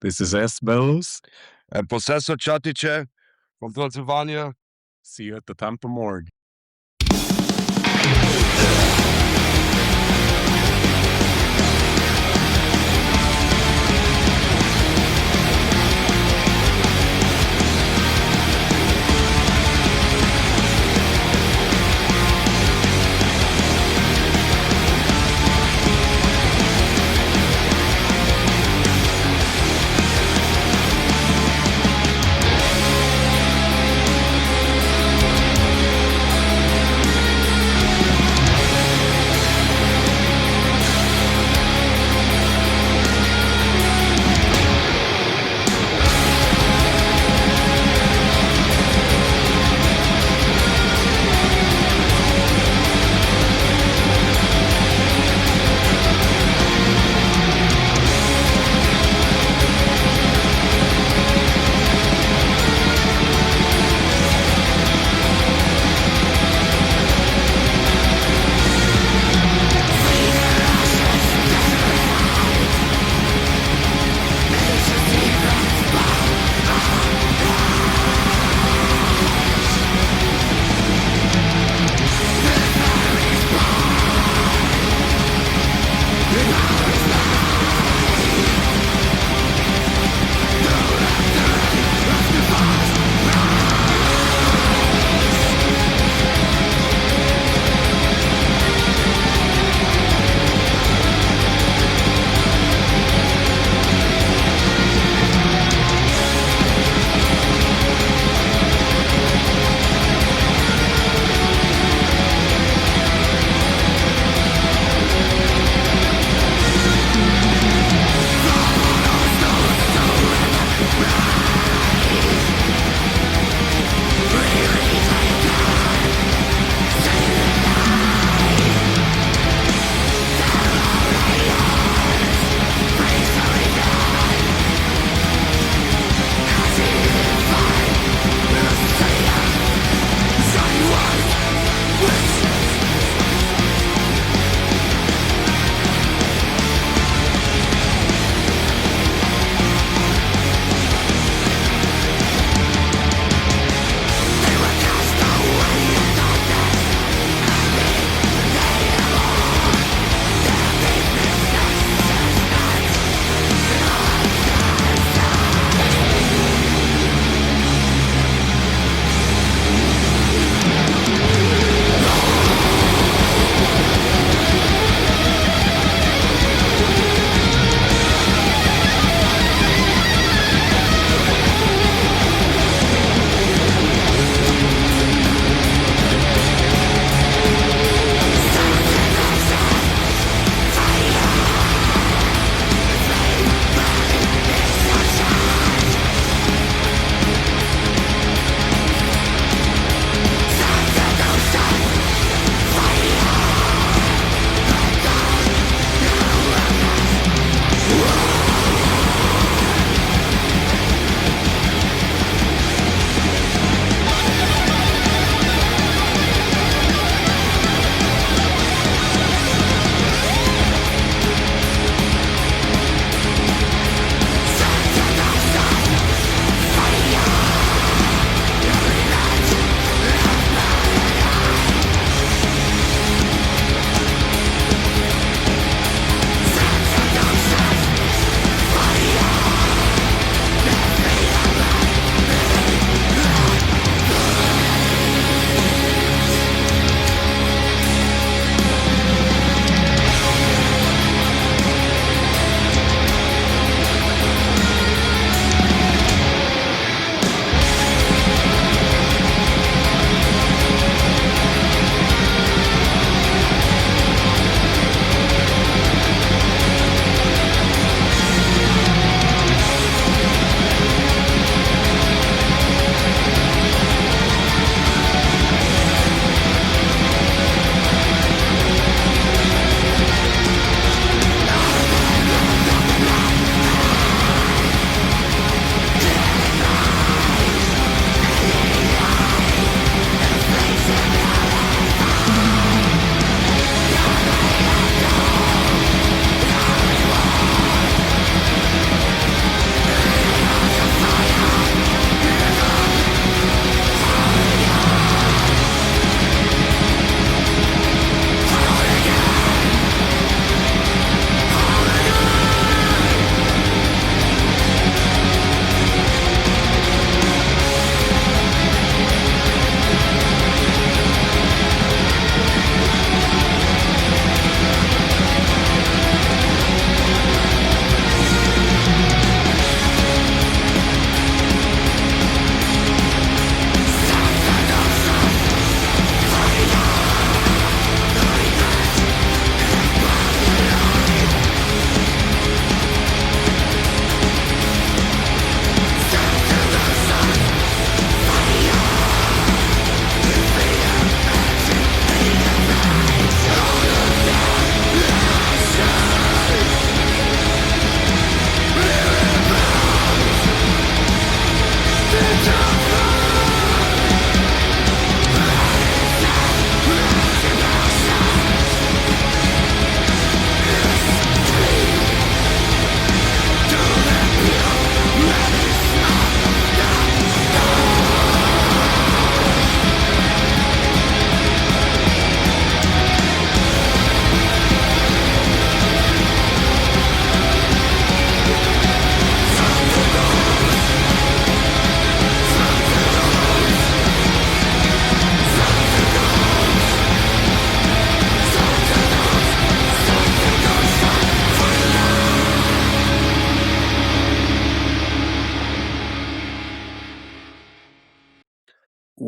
This is Belus. And Possessor Ćachtice from Transilvania. See you at the Tampa Morgue.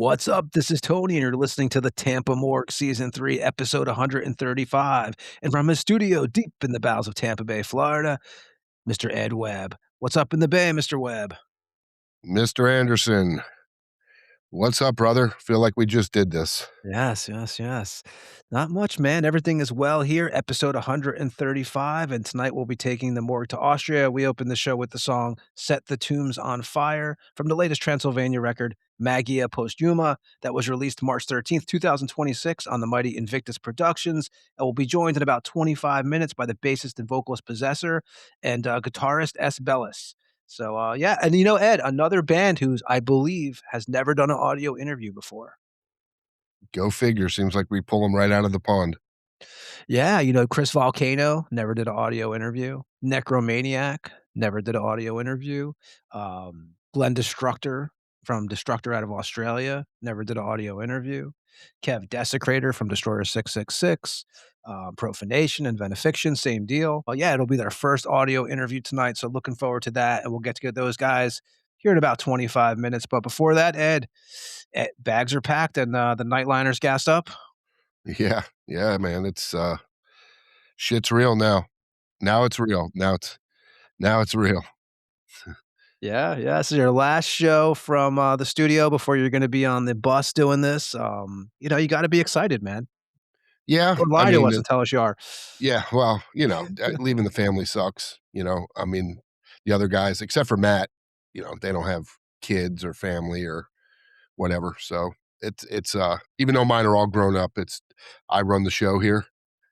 What's up? This is Tony, and you're listening to the Tampa Morgue Season 3, Episode 135. And from his studio deep in the bowels of Tampa Bay, Florida, Mr. Ed Webb. What's up in the Bay, Mr. Webb? Mr. Anderson, what's up, brother? Feel like we just did this. Yes. Not much, man. Everything is well here. Episode 135, and tonight we'll be taking the morgue to Austria. We open the show with the song Set the Tombs on Fire from the latest Transilvania record, Magia Posthuma, that was released March 13th, 2026 on the mighty Invictus Productions, and we'll be joined in about 25 minutes by the bassist and vocalist Possessor and guitarist Belus. So, yeah, and you know, Ed, another band who's, I believe, has never done an audio interview before. Go figure. Seems like we pull them right out of the pond. Yeah, you know, Chris Volcano never did an audio interview. Necromaniac never did an audio interview. Glenn Destructor from Destructor out of Australia never did an audio interview. Kev Desecrator from Destroyer 666. Profanation and Venefiction, same deal. Well, yeah, it'll be their first audio interview tonight, so looking forward to that, and we'll get to get those guys here in about 25 minutes. But before that, Ed, bags are packed and the Nightliner's gassed up. Yeah, man. It's shit's real now. Now it's real. Now it's real. Yeah. This is your last show from the studio before you're going to be on the bus doing this. You know, you got to be excited, man. Yeah, Or lie to us and tell us you are. yeah. Well, leaving the family sucks. The other guys, except for Matt, they don't have kids or family or whatever. So it's even though mine are all grown up, I run the show here.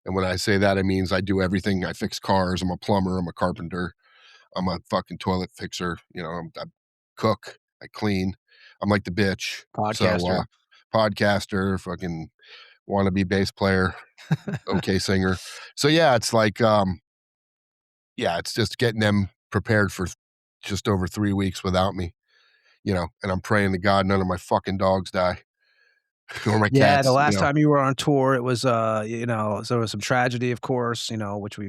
And when I say that, it means I do everything. I fix cars. I'm a plumber. I'm a carpenter. I'm a fucking toilet fixer. I cook. I clean. I'm like the bitch. Podcaster. So, podcaster, fucking wannabe bass player, okay singer. So yeah, it's like, it's just getting them prepared for just over 3 weeks without me, and I'm praying to God none of my fucking dogs die. Or my Yeah, cats. the last time you were on tour, it was, so there was some tragedy, of course, which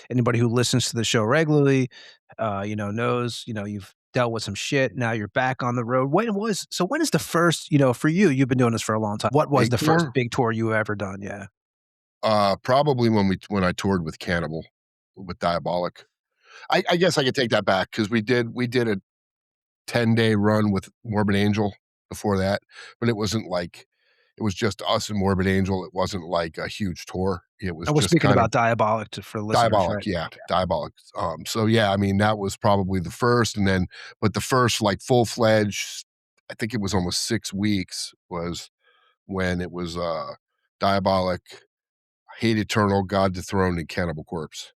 anybody who listens to the show regularly, knows, you've dealt with some shit. Now you're back on the road. When is the first, for you, you've been doing this for a long time. What was Big the first tour? big tour you ever done? Yeah. Probably when I toured with Cannibal, with Diabolic. I guess I could take that back because we did a 10-day run with Morbid Angel before that, but it wasn't like, it was just us and Morbid Angel. It wasn't like a huge tour. It was And we're just speaking kind about of Diabolic for listeners, Diabolic, right? yeah, Diabolic. So yeah, I mean that was probably the first, but the first like full-fledged, I think it was almost 6 weeks, was when it was Diabolic, Hate Eternal, God Dethroned, and Cannibal Corpse.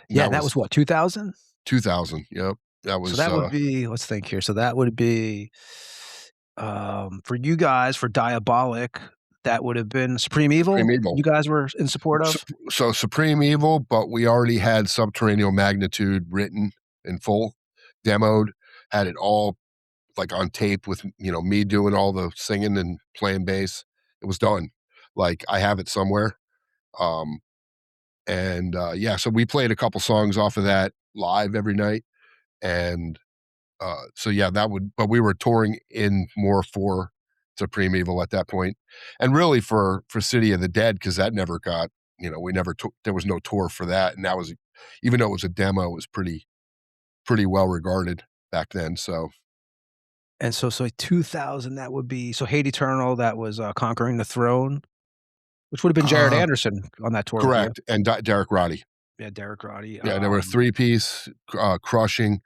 Yeah, that was what, 2000? 2000. Yep, that was. So that would be, let's think here. So that would be, for you guys, for Diabolic, that would have been Supreme Evil. Supreme Evil. You guys were in support of? So Supreme Evil, but we already had Subterranean Magnitude written in full, demoed, had it all like on tape with, me doing all the singing and playing bass. It was done. Like I have it somewhere. So we played a couple songs off of that live every night. And so yeah, but we were touring in more for Supreme Evil at that point, and really for City of the Dead, because that never got, we never there was no tour for that, and that was, even though it was a demo, it was pretty well regarded back then. So 2000, that would be, so Hate Eternal, that was Conquering the Throne, which would have been Jared Anderson on that tour. Correct, and Derek Roddy. Yeah, Derek Roddy. Yeah, there were a 3-piece, Crushing.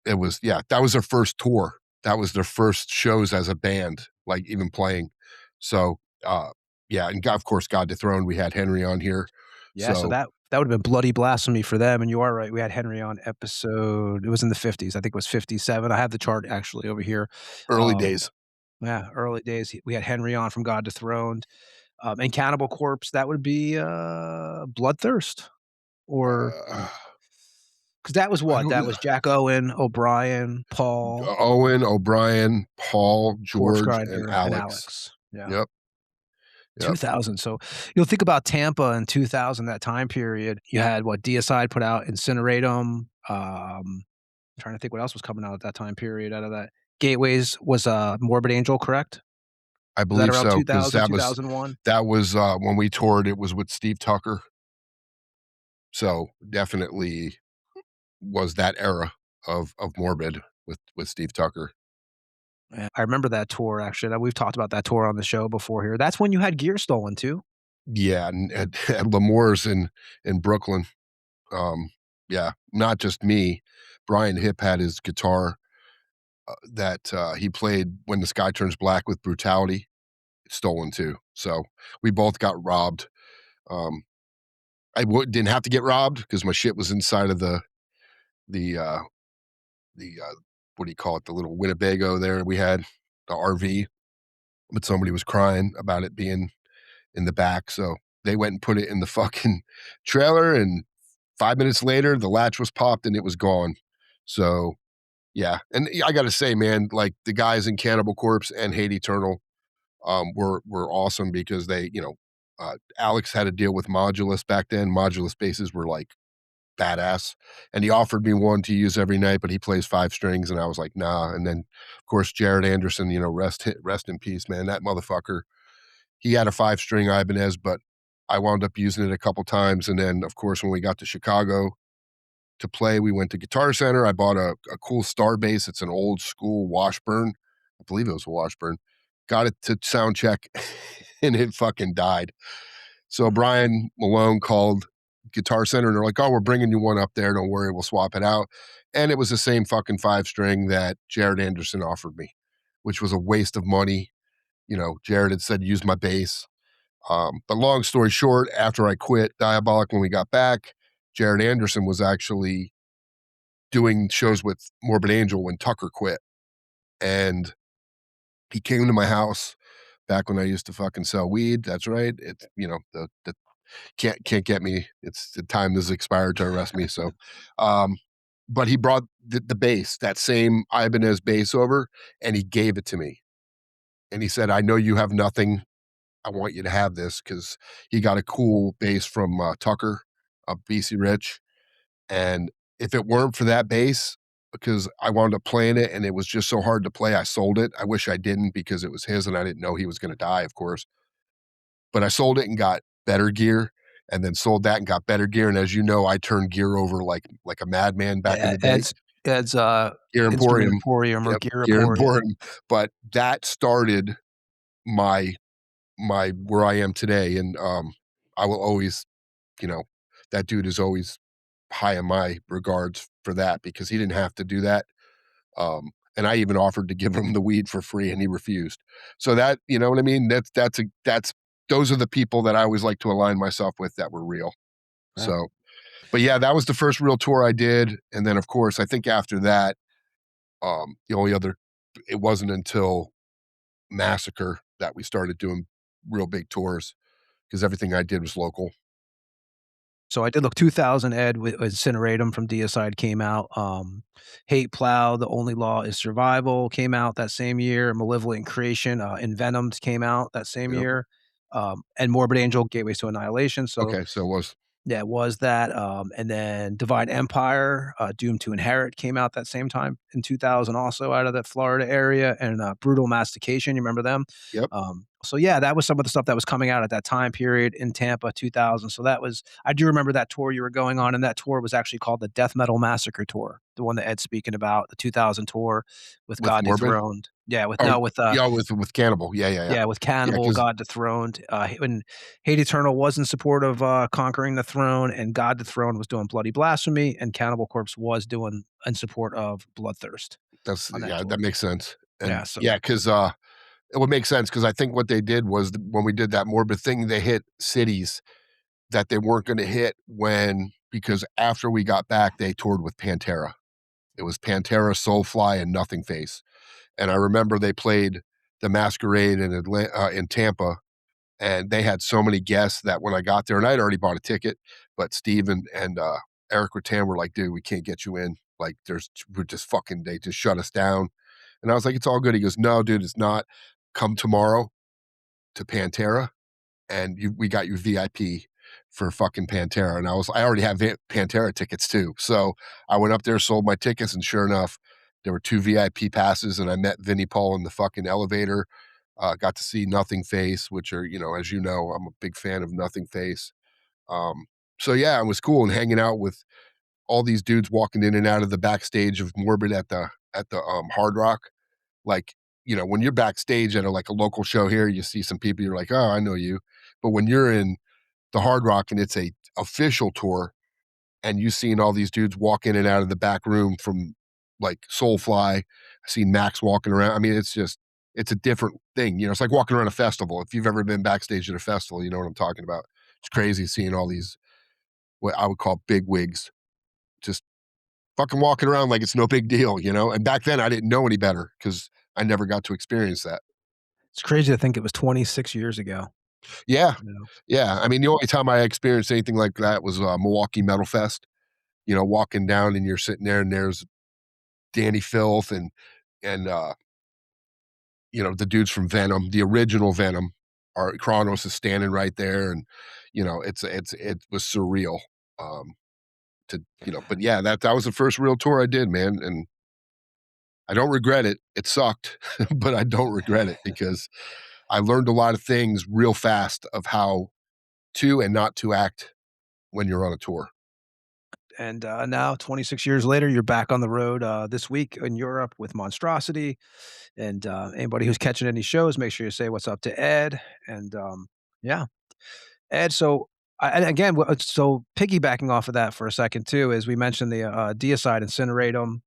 It was, that was their first tour. That was their first shows as a band, like even playing. So, and of course, God Dethroned, we had Henry on here. Yeah, so that would have been bloody blasphemy for them, and you are right. We had Henry on episode, it was in the 50s. I think it was 57. I have the chart actually over here. Early days. Yeah, early days. We had Henry on from God Dethroned. And Cannibal Corpse, that would be Bloodthirst, or because that was what? That was Jack Owen, O'Brien, Paul. Owen, O'Brien, Paul, George, and Alex. Alex. Yeah. Yep. 2000. So you'll think about Tampa in 2000, that time period. You had what Deicide put out, Incinerate 'Em. Trying to think what else was coming out at that time period out of that. Gateways was Morbid Angel, correct? I Was that believe around so, because 2000, 2001? that was when we toured, it was with Steve Tucker. So definitely was that era of Morbid with Steve Tucker. Yeah, I remember that tour, actually. We've talked about that tour on the show before here. That's when you had gear stolen too? Yeah, and at L'Amour's in Brooklyn. Yeah, not just me. Brian Hipp had his guitar that he played When the Sky Turns Black with Brutality stolen too. So we both got robbed. Um, didn't have to get robbed because my shit was inside of the what do you call it? The little Winnebago there we had, the RV, but somebody was crying about it being in the back. So they went and put it in the fucking trailer, and 5 minutes later, the latch was popped and it was gone. So yeah. And I got to say, man, like the guys in Cannibal Corpse and Hate Eternal were awesome because they, Alex had a deal with Modulus back then. Modulus basses were like badass, and he offered me one to use every night, but he plays 5 strings, and I was like, nah. And then, of course, Jared Anderson, rest in peace, man. That motherfucker, he had a 5-string Ibanez, but I wound up using it a couple times. And then, of course, when we got to Chicago to play, we went to Guitar Center. I bought a cool Star bass. It's an old school Washburn. I believe it was a Washburn. Got it to sound check, and it fucking died. So Brian Malone called Guitar Center, and they're like, "Oh, we're bringing you one up there. Don't worry, we'll swap it out." And it was the same fucking 5-string that Jared Anderson offered me, which was a waste of money. Jared had said, use my bass. But long story short, after I quit Diabolic, when we got back, Jared Anderson was actually doing shows with Morbid Angel when Tucker quit. And he came to my house back when I used to fucking sell weed. That's right. It's, the can't get me. It's the time has expired to arrest me. So, but he brought the bass, that same Ibanez bass over, and he gave it to me. And he said, I know you have nothing. I want you to have this, because he got a cool bass from Tucker, BC Rich. And if it weren't for that bass, because I wound up playing it and it was just so hard to play, I sold it. I wish I didn't, because it was his and I didn't know he was going to die, of course. But I sold it and got better gear, and then sold that and got better gear. And as you know, I turned gear over like a madman back in the day. Ed's Gear Emporium. Emporium or Yep, Gear Gear Emporium. Emporium. But that started my where I am today. And I will always, that dude is always high in my regards for that, because he didn't have to do that. And I even offered to give him the weed for free, and he refused. So that, you know what I mean? Those are the people that I always like to align myself with that were real. Yeah. So, but yeah, that was the first real tour I did. And then, of course, I think after that, the only other, it wasn't until Massacre that we started doing real big tours, because everything I did was local. So I did look 2000, Ed, with Incineratum from Deicide came out. Hate Plow, The Only Law is Survival came out that same year. Malevolent Creation, Envenomed came out that same Yep. year. And Morbid Angel, Gateways to Annihilation. So Okay, so it was. yeah, it was that. And then Divine Empire, Doomed to Inherit came out that same time in 2000, also out of that Florida area. And Brutal Mastication, you remember them? Yep. So yeah, that was some of the stuff that was coming out at that time period in Tampa, 2000. So that was, I do remember that tour you were going on, and that tour was actually called the Death Metal Massacre Tour, the one that Ed's speaking about, the 2000 tour with God Morbid? Dethroned. Yeah, with Cannibal. Yeah. with Cannibal, 'cause- God Dethroned. When Hate Eternal was in support of Conquering the Throne, and God Dethroned was doing Bloody Blasphemy, and Cannibal Corpse was doing in support of Bloodthirst. That makes sense. And Yeah, so- because it would make sense, because I think what they did was when we did that Morbid thing, they hit cities that they weren't going to hit because after we got back, they toured with Pantera. It was Pantera, Soulfly, and Nothing Face. And I remember they played the Masquerade in Tampa, and they had so many guests that when I got there, and I'd already bought a ticket, but Steve and Eric Rattan were like, dude, we can't get you in. Like, they just shut us down. And I was like, it's all good. He goes, no, dude, it's not. Come tomorrow to Pantera, and we got you VIP for fucking Pantera. And I already have Pantera tickets too. So I went up there, sold my tickets, and sure enough, There were 2 VIP passes, and I met Vinnie Paul in the fucking elevator. Got to see Nothing Face, which are, as you know, I'm a big fan of Nothing Face. So yeah, it was cool and hanging out with all these dudes walking in and out of the backstage of Morbid at the Hard Rock. Like, when you're backstage at a local show here, you see some people, you're like, oh, I know you. But when you're in the Hard Rock and it's a official tour, and you seen all these dudes walk in and out of the back room from like Soulfly, I seen Max walking around. I mean, it's a different thing. It's like walking around a festival. If you've ever been backstage at a festival, you know what I'm talking about. It's crazy seeing all these, what I would call big wigs, just fucking walking around like it's no big deal, And back then I didn't know any better because I never got to experience that. It's crazy to think it was 26 years ago. Yeah. You know? Yeah. I mean, the only time I experienced anything like that was Milwaukee Metal Fest, walking down and you're sitting there and there's Danny Filth and the dudes from Venom, the original Venom, Kronos is standing right there. And, it was surreal. But yeah, that was the first real tour I did, man. And I don't regret it. It sucked, but I don't regret it because I learned a lot of things real fast of how to and not to act when you're on a tour. And now, 26 years later, you're back on the road this week in Europe with Monstrosity. And anybody who's catching any shows, make sure you say what's up to Ed. And yeah, Ed. So, and again, so piggybacking off of that for a second too, is we mentioned the deicide incineratum.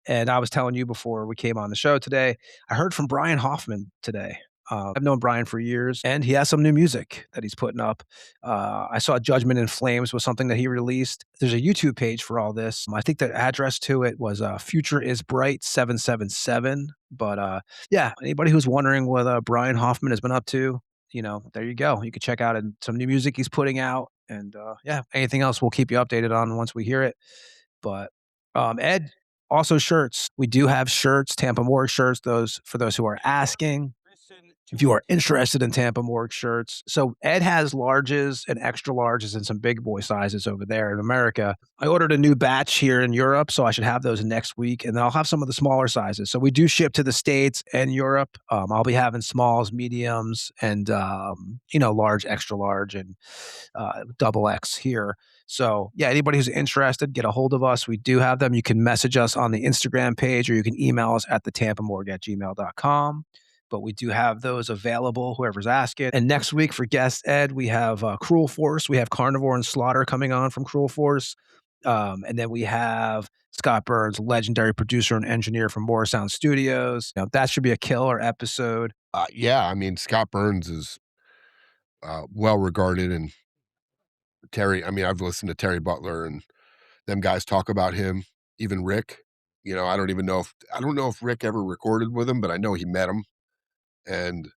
And I was telling you before we came on the show today, I heard from Brian Hoffman today. I've known Brian for years, and he has some new music that he's putting up. I saw Judgment in Flames was something that he released. There's a YouTube page for all this. I think the address to it was Future is Bright 777. But yeah, anybody who's wondering what Brian Hoffman has been up to, there you go. You can check out some new music he's putting out. And yeah, anything else we'll keep you updated on once we hear it. But Ed, also shirts. We do have shirts, Tampa Morgue shirts, for those who are asking. If you are interested in Tampa Morgue shirts. So Ed has larges and extra larges and some big boy sizes over there in America. I ordered a new batch here in Europe, so I should have those next week. And then I'll have some of the smaller sizes. So we do ship to the States and Europe. I'll be having smalls, mediums, and, large, extra large, and double X here. So yeah, anybody who's interested, get a hold of us. We do have them. You can message us on the Instagram page, or you can email us at thetampamorgue@gmail.com. But we do have those available, whoever's asking. And next week for guest Ed, we have Cruel Force. We have Carnivore and Slaughter coming on from Cruel Force. And then we have Scott Burns, legendary producer and engineer from More Sound Studios. That should be a killer episode. Yeah, I mean, Scott Burns is well regarded, and Terry, I mean, I've listened to Terry Butler and them guys talk about him, even Rick. I don't know if Rick ever recorded with him, but I know he met him. And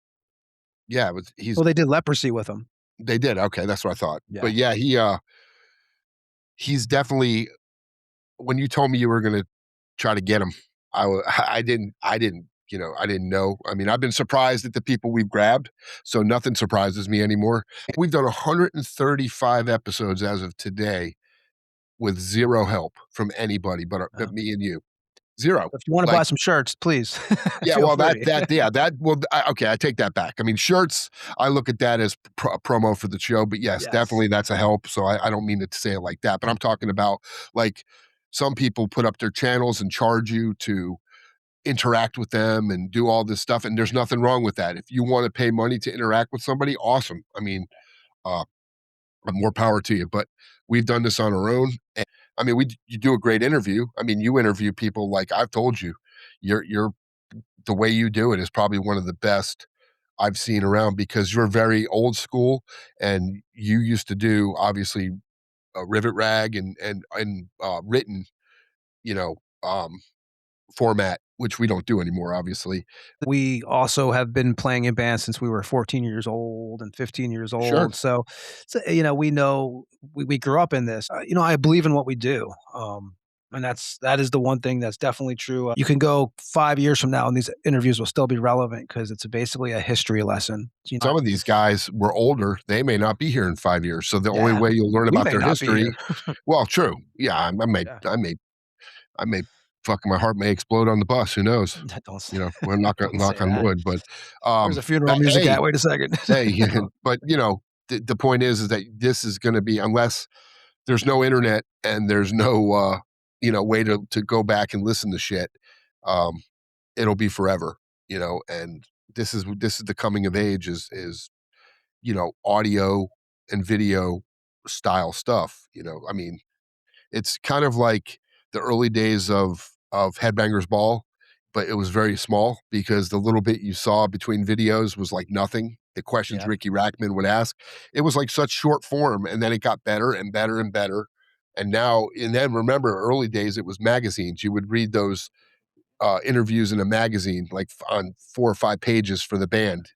yeah, Well, they did Leprosy with him. They did. Okay, that's what I thought. Yeah. But yeah, he's definitely, when you told me you were going to try to get him, I didn't know. I mean, I've been surprised at the people we've grabbed, so nothing surprises me anymore. We've done 135 episodes as of today with zero help from anybody but me and you. Zero. If you want to buy some shirts, please. Yeah, well, okay, I take that back. I mean, shirts, I look at that as promo for the show, but yes, definitely that's a help. So I don't mean to say it like that, but I'm talking about, like, some people put up their channels and charge you to interact with them and do all this stuff, and there's nothing wrong with that. If you want to pay money to interact with somebody, awesome. I mean, more power to you, but we've done this on our own. And I mean, you do a great interview. I mean, you interview people, like I've told you, the way you do it is probably one of the best I've seen around, because you're very old school, and you used to do, obviously, rivet rag and written, format, which we don't do anymore, obviously. We also have been playing in bands since we were 14 years old and 15 years old. Sure. So we know we grew up in this. I believe in what we do. And that is the one thing that's definitely true. You can go 5 years from now and these interviews will still be relevant because it's basically a history lesson. Some of these guys were older. They may not be here in 5 years. So the only way you'll learn about their history. Well, true. Yeah, I may fucking my heart may explode on the bus. Who knows? Don't say, You know, we're not gonna don't knock say on that. wood, but Where's the funeral music hey, at? Wait a second. hey, but you know, the point is that this is going to be, unless there's no internet and there's no you know, way to go back and listen to shit, um, it'll be forever. You know, and this is the coming of age is you know, audio and video style stuff. You know, I mean, it's kind of like the early days of Headbangers Ball, but it was very small because the little bit you saw between videos was like nothing. The questions Yeah. Ricky Rackman would ask, it was like such short form, and then it got better and better and better. And now, and then remember, early days it was magazines. You would read those interviews in a magazine, like on 4 or 5 pages for the band.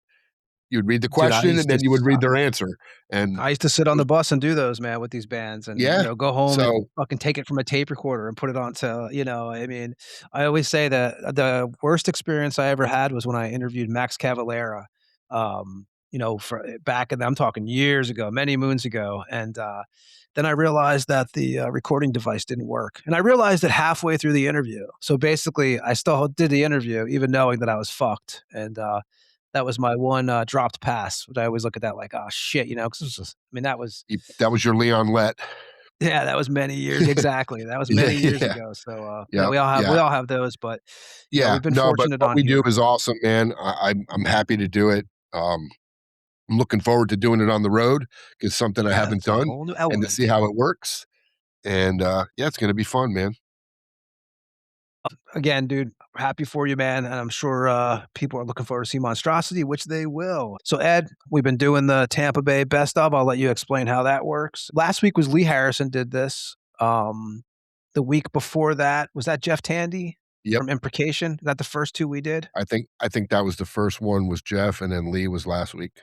You'd read the Dude, question, and then you would read their answer. And I used to sit on the bus and do those, man, with these bands and, yeah, go home and so fucking take it from a tape recorder and put it onto, I mean, I always say that the worst experience I ever had was when I interviewed Max Cavalera, for back in, I'm talking years ago, many moons ago. And, then I realized that the recording device didn't work. And I realized it halfway through the interview. So basically, I still did the interview, even knowing that I was fucked. And, that was my one, dropped pass, which I always look at that like, "Oh, shit," 'cause it was just, I mean, that was, that was your Leon Lett. yeah, that was many years, exactly, that was Yeah, many years yeah, ago, so, yeah, yeah, we yeah. all have those, but, Yeah, we've been no, but fortunate what on we do here. is awesome, man. I'm happy to do it. I'm looking forward to doing it on the road. It's something I Yeah, haven't it's a done, whole new and to see element. how it works. And yeah, it's gonna be fun, man. Again, dude, happy for you, man, and I'm sure, people are looking forward to see Monstrosity, which they will. So, Ed, we've been doing the Tampa Bay Best Of, I'll let you explain how that works. Last week was Lee Harrison did this. The week before that, was that Jeff Tandy Yep. from Imprecation? Is that the first 2 we did? I think that was the first one was Jeff, and then Lee was last week.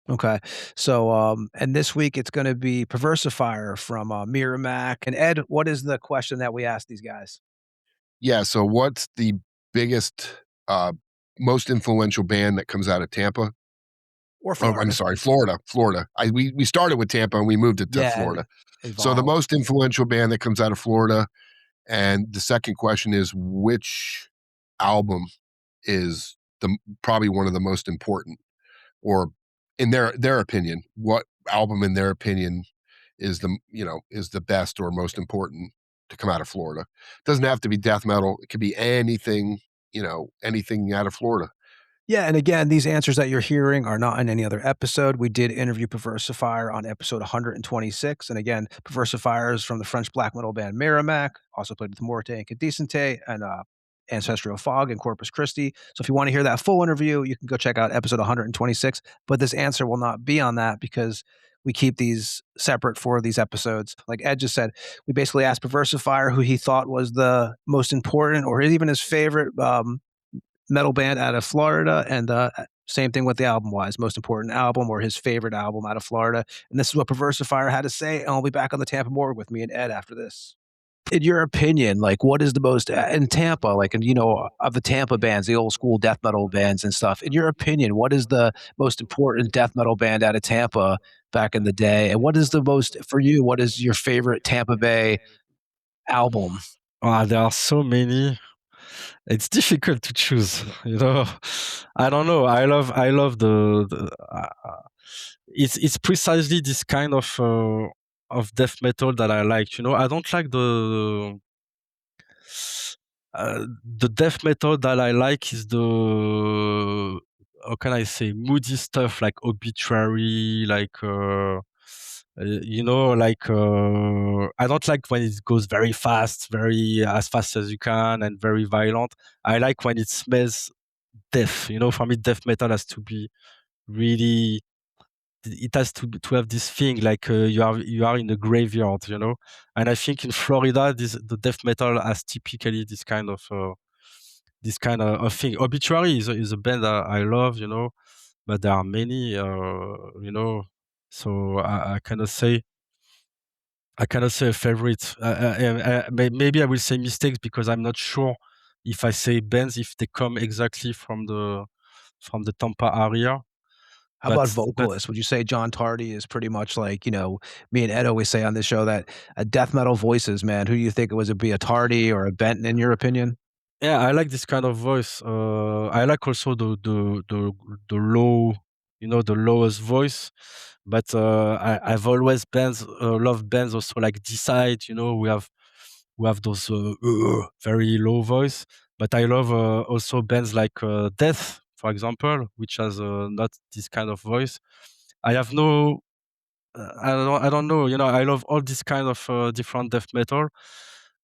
Okay. So, and this week it's gonna be Perversifier from, Miramax. And Ed, what is the question that we asked these guys? Yeah, so what's the biggest, most influential band that comes out of Tampa? Or Oh, I'm Florida. sorry, Florida. We started with Tampa and we moved it to Yeah, Florida. So the evolved. most influential band that comes out of Florida, and the second question is which album is probably one of the most important, or in their opinion, what album in their opinion is is the best or most important to come out of Florida. Doesn't have to be death metal. It could be anything, anything out of Florida. Yeah, and again, these answers that you're hearing are not in any other episode. We did interview Perversifier on episode 126, and again, Perversifier is from the French black metal band Miramax, also played with Morte and Cadicente, and Ancestral Fog and Corpus Christi. So if you want to hear that full interview, you can go check out episode 126. But this answer will not be on that because we keep these separate for these episodes. Like Ed just said, we basically asked Perversifier who he thought was the most important or even his favorite metal band out of Florida, and same thing with the album wise, most important album or his favorite album out of Florida. And this is what Perversifier had to say. And I'll be back on the Tampa Morgue with me and Ed after this. In your opinion, like what is the most in Tampa, like, and of the Tampa bands, the old school death metal bands and stuff, in your opinion, what is the most important death metal band out of Tampa back in the day? And what is the most, for you, what is your favorite Tampa Bay album? There are so many. It's difficult to choose. I don't know. I love it's precisely this kind of death metal that I like. I don't like the death metal that I like is the, how can I say, moody stuff like Obituary, like I don't like when it goes very fast, very as fast as you can, and very violent. I like when it smells death. For me, death metal has to be really. It has to have this thing like you are in a graveyard, And I think in Florida, the death metal has typically this kind of thing. Obituary is a band that I love, but there are many, So I cannot say a favorite. Maybe I will say mistakes because I'm not sure if I say bands if they come exactly from the Tampa area. How about But vocalist? Would you say John Tardy is pretty much like, me and Ed always say on this show that death metal voices, man, who do you think it would be, a Tardy or a Benton in your opinion? yeah, I like this kind of voice. I like also the low, the lowest voice. But I've always loved bands also like Decide. We have those very low voice. But I love also bands like Death, for example, which has not this kind of voice. I have no, I don't know. I love all this kind of different death metal.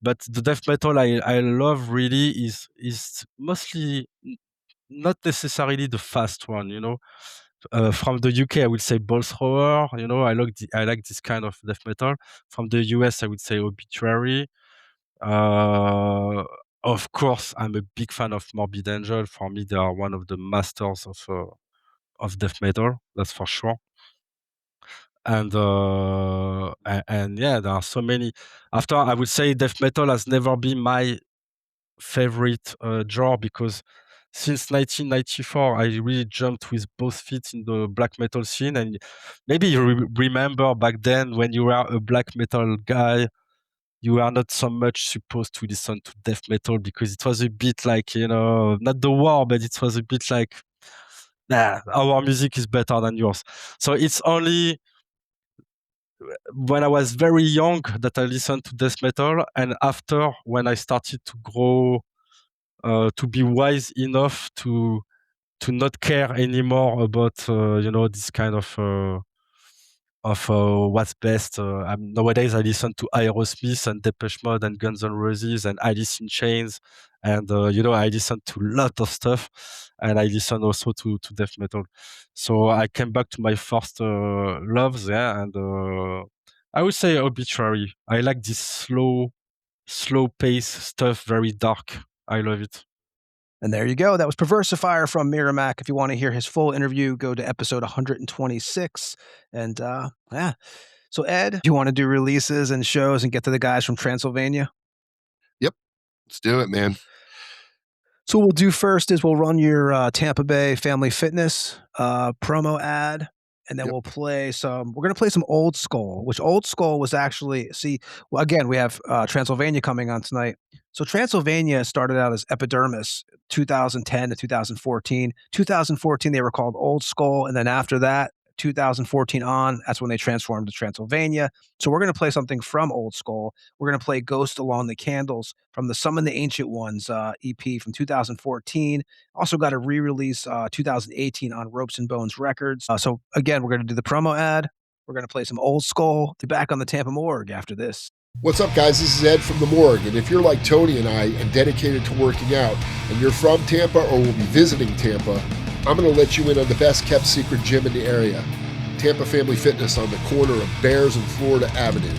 But the death metal I love really is mostly not necessarily the fast one. From the UK, I would say Ball Thrower. I like this kind of death metal. From the US, I would say Obituary. Uh, of course, I'm a big fan of Morbid Angel. For me, they are one of the masters of death metal. That's for sure. And yeah, there are so many. After, I would say death metal has never been my favorite genre, because since 1994 I really jumped with both feet in the black metal scene. And maybe you remember back then, when you were a black metal guy, you were not so much supposed to listen to death metal, because it was a bit like, not the war, but it was a bit like, nah, our music is better than yours. So it's only when I was very young that I listened to death metal, and after, when I started to grow, to be wise enough to not care anymore about this kind of what's best. Nowadays I listen to Aerosmith and Depeche Mode and Guns N' Roses and Alice in Chains, and I listen to a lot of stuff, and I listen also to death metal. So I came back to my first loves, yeah, and I would say Obituary. I like this slow pace stuff, very dark. I love it. And there you go. That was Perversifier from Miramac. If you want to hear his full interview, go to episode 126. And yeah. So Ed, do you want to do releases and shows and get to the guys from Transilvania? Yep. Let's do it, man. So what we'll do first is we'll run your Tampa Bay Family Fitness promo ad. And then we're going to play some Old Skull, which Old Skull was actually, again, we have Transilvania coming on tonight. So Transilvania started out as Epidermis, 2010 to 2014. 2014, they were called Old Skull. And then after that, 2014 on, that's when they transformed to Transilvania. So we're going to play something from Old Skull. We're going to play Ghost Along the Candles from the Summon the Ancient Ones EP from 2014. Also got a re-release 2018 on Ropes and Bones Records. So again, we're going to do the promo ad. We're going to play some Old Skull. Be back on the Tampa Morgue after this. What's up, guys? This is Ed from the Morgue, and if you're like Tony and I and dedicated to working out, and you're from Tampa or will be visiting Tampa, I'm going to let you in on the best-kept secret gym in the area, Tampa Family Fitness on the corner of Bears and Florida Avenue.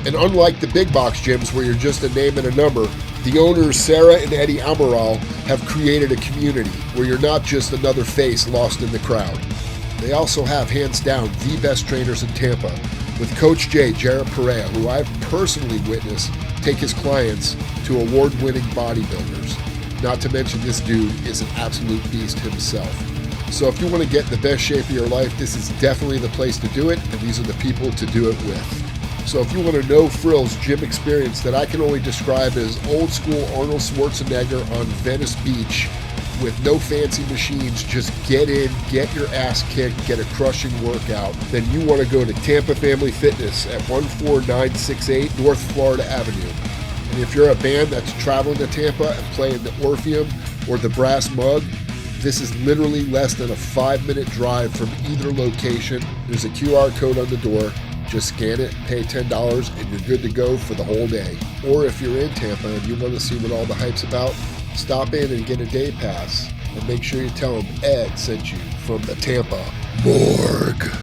And unlike the big box gyms where you're just a name and a number, the owners, Sarah and Eddie Amaral, have created a community where you're not just another face lost in the crowd. They also have, hands down, the best trainers in Tampa, with Coach J, Jared Perea, who I've personally witnessed take his clients to award-winning bodybuilders. Not to mention, this dude is an absolute beast himself. So if you want to get in the best shape of your life, this is definitely the place to do it, and these are the people to do it with. So if you want a no-frills gym experience that I can only describe as old-school Arnold Schwarzenegger on Venice Beach, with no fancy machines, just get in, get your ass kicked, get a crushing workout, then you want to go to Tampa Family Fitness at 14968 North Florida Avenue. And if you're a band that's traveling to Tampa and playing the Orpheum or the Brass Mug, this is literally less than a 5-minute drive from either location. There's a QR code on the door. Just scan it, pay $10, and you're good to go for the whole day. Or if you're in Tampa and you want to see what all the hype's about, stop in and get a day pass. And make sure you tell them Ed sent you from the Tampa Morgue.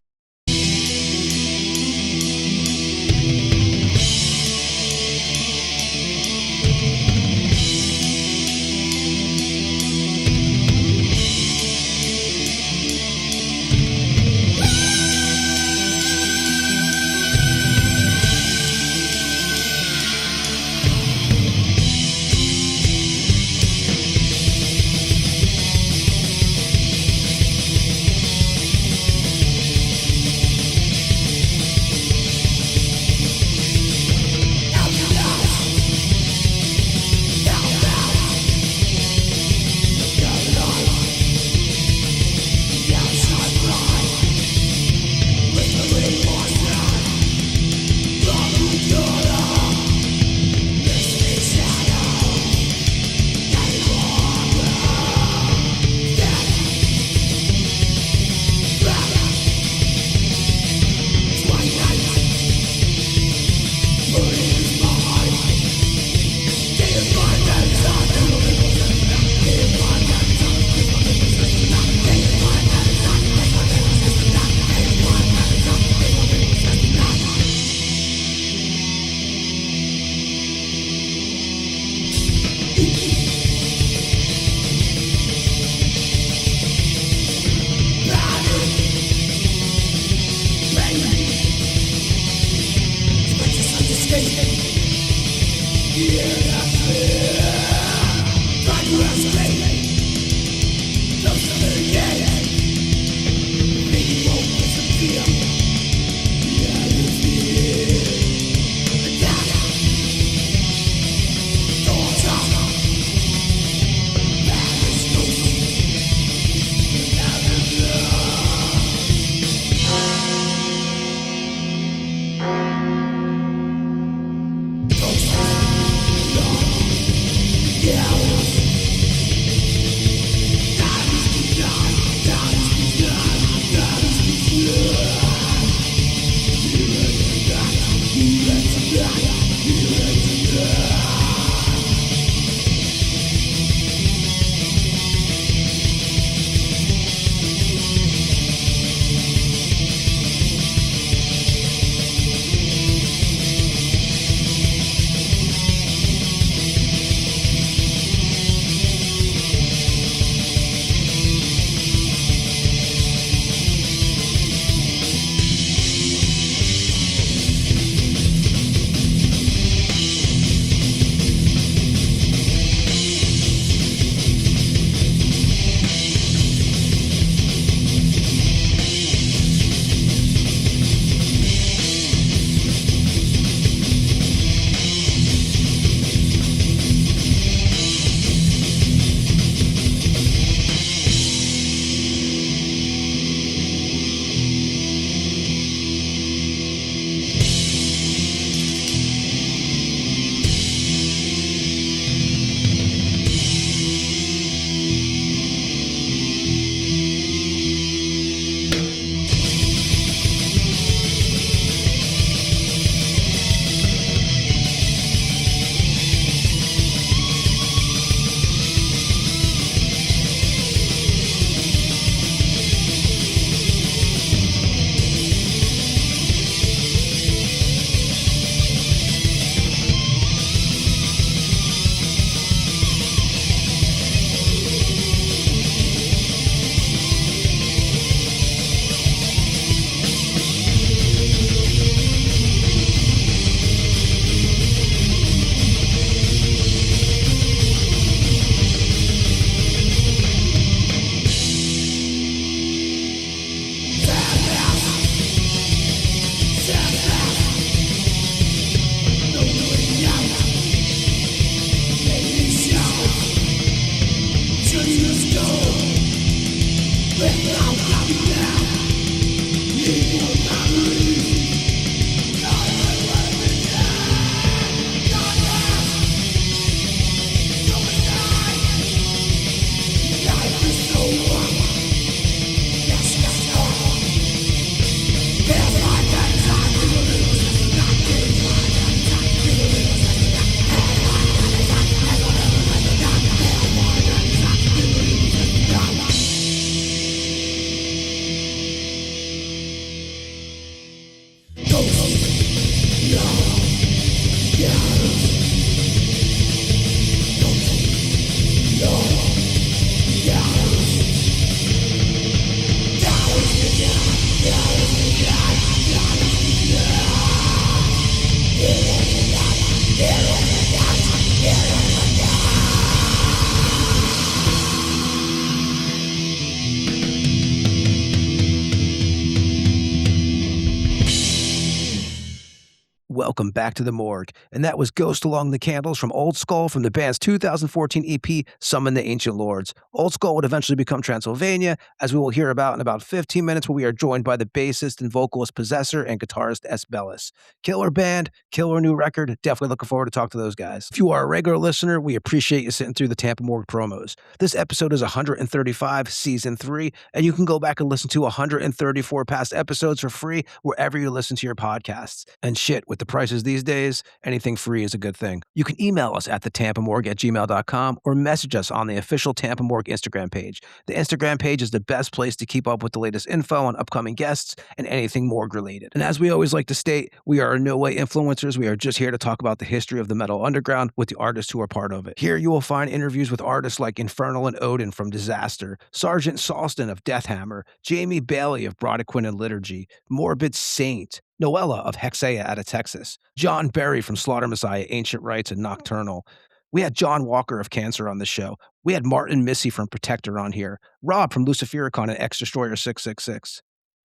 Welcome back to the Morgue, and that was Ghost Along the Candles from Old Skull from the band's 2014 EP, Summon the Ancient Lords. Old Skull would eventually become Transilvania, as we will hear about in about 15 minutes, where we are joined by the bassist and vocalist Possessor and guitarist Belus. Killer band, killer new record, definitely looking forward to talk to those guys. If you are a regular listener, we appreciate you sitting through the Tampa Morgue promos. This episode is 135, Season 3, and you can go back and listen to 134 past episodes for free wherever you listen to your podcasts. And shit, with the prices these days, anything free is a good thing. You can email us at thetampamorgue@gmail.com or message us on the official Tampa Morgue Instagram page. The Instagram page is the best place to keep up with the latest info on upcoming guests and anything Morgue related. And as we always like to state, we are in no way influencers. We are just here to talk about the history of the metal underground with the artists who are part of it. Here you will find interviews with artists like Infernal and Odin from Disaster, Sergeant Salston of Deathhammer, Jamie Bailey of Brodequin and Liturgy, Morbid Saint, Noella of Hexea out of Texas, John Berry from Slaughter Messiah, Ancient Rites, and Nocturnal. We had John Walker of Cancer on the show. We had Martin Missy from Protector on here, Rob from Lucifericon and Ex-Destroyer 666,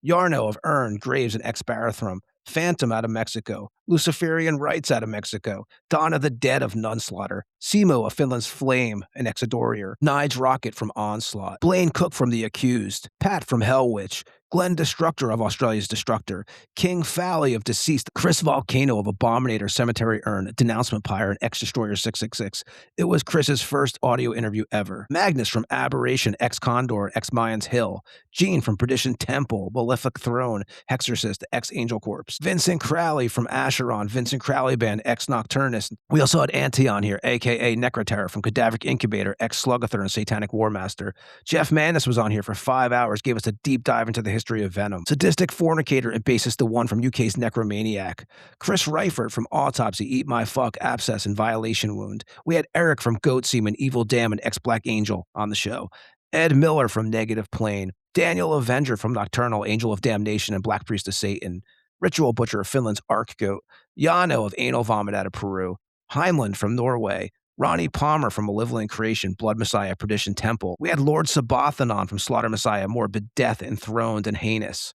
Yarno of Urn, Graves, and Ex-Barathrum, Phantom out of Mexico, Luciferian Rites out of Mexico, Dawn of the Dead of Nunslaughter, Simo of Finland's Flame and Exodorier, Nige Rocket from Onslaught, Blaine Cook from The Accused, Pat from Hellwitch, Glenn Destructor of Australia's Destructor, King Fally of Deceased, Chris Volcano of Abominator, Cemetery Urn, Denouncement Pyre, and Ex-Destroyer 666. It was Chris's first audio interview ever. Magnus from Aberration, Ex-Condor, Ex-Mayans Hill, Gene from Perdition Temple, Malefic Throne, Hexorcist, Ex-Angel Corpse, Vincent Crowley from Acheron, Vincent Crowley Band, Ex-Nocturnus. We also had Antion here, a.k.a. Necroterror from Cadaveric Incubator, Ex-Sluggathor, and Satanic Warmaster. Jeff Manis was on here for 5 hours, gave us a deep dive into the history of Venom. Sadistic Fornicator and bassist The One from UK's Necromaniac. Chris Reifert from Autopsy, Eat My Fuck, Abscess, and Violation Wound. We had Eric from Goat Seaman, Evil Dam, and Ex-Black Angel on the show. Ed Miller from Negative Plane. Daniel Avenger from Nocturnal, Angel of Damnation, and Black Priest of Satan. Ritual Butcher of Finland's Arc Goat. Yano of Anal Vomit out of Peru. Heimland from Norway. Ronnie Palmer from Malevolent Creation, Blood Messiah, Perdition Temple. We had Lord Sabathanon from Slaughter Messiah, Morbid Death, Enthroned, and Heinous.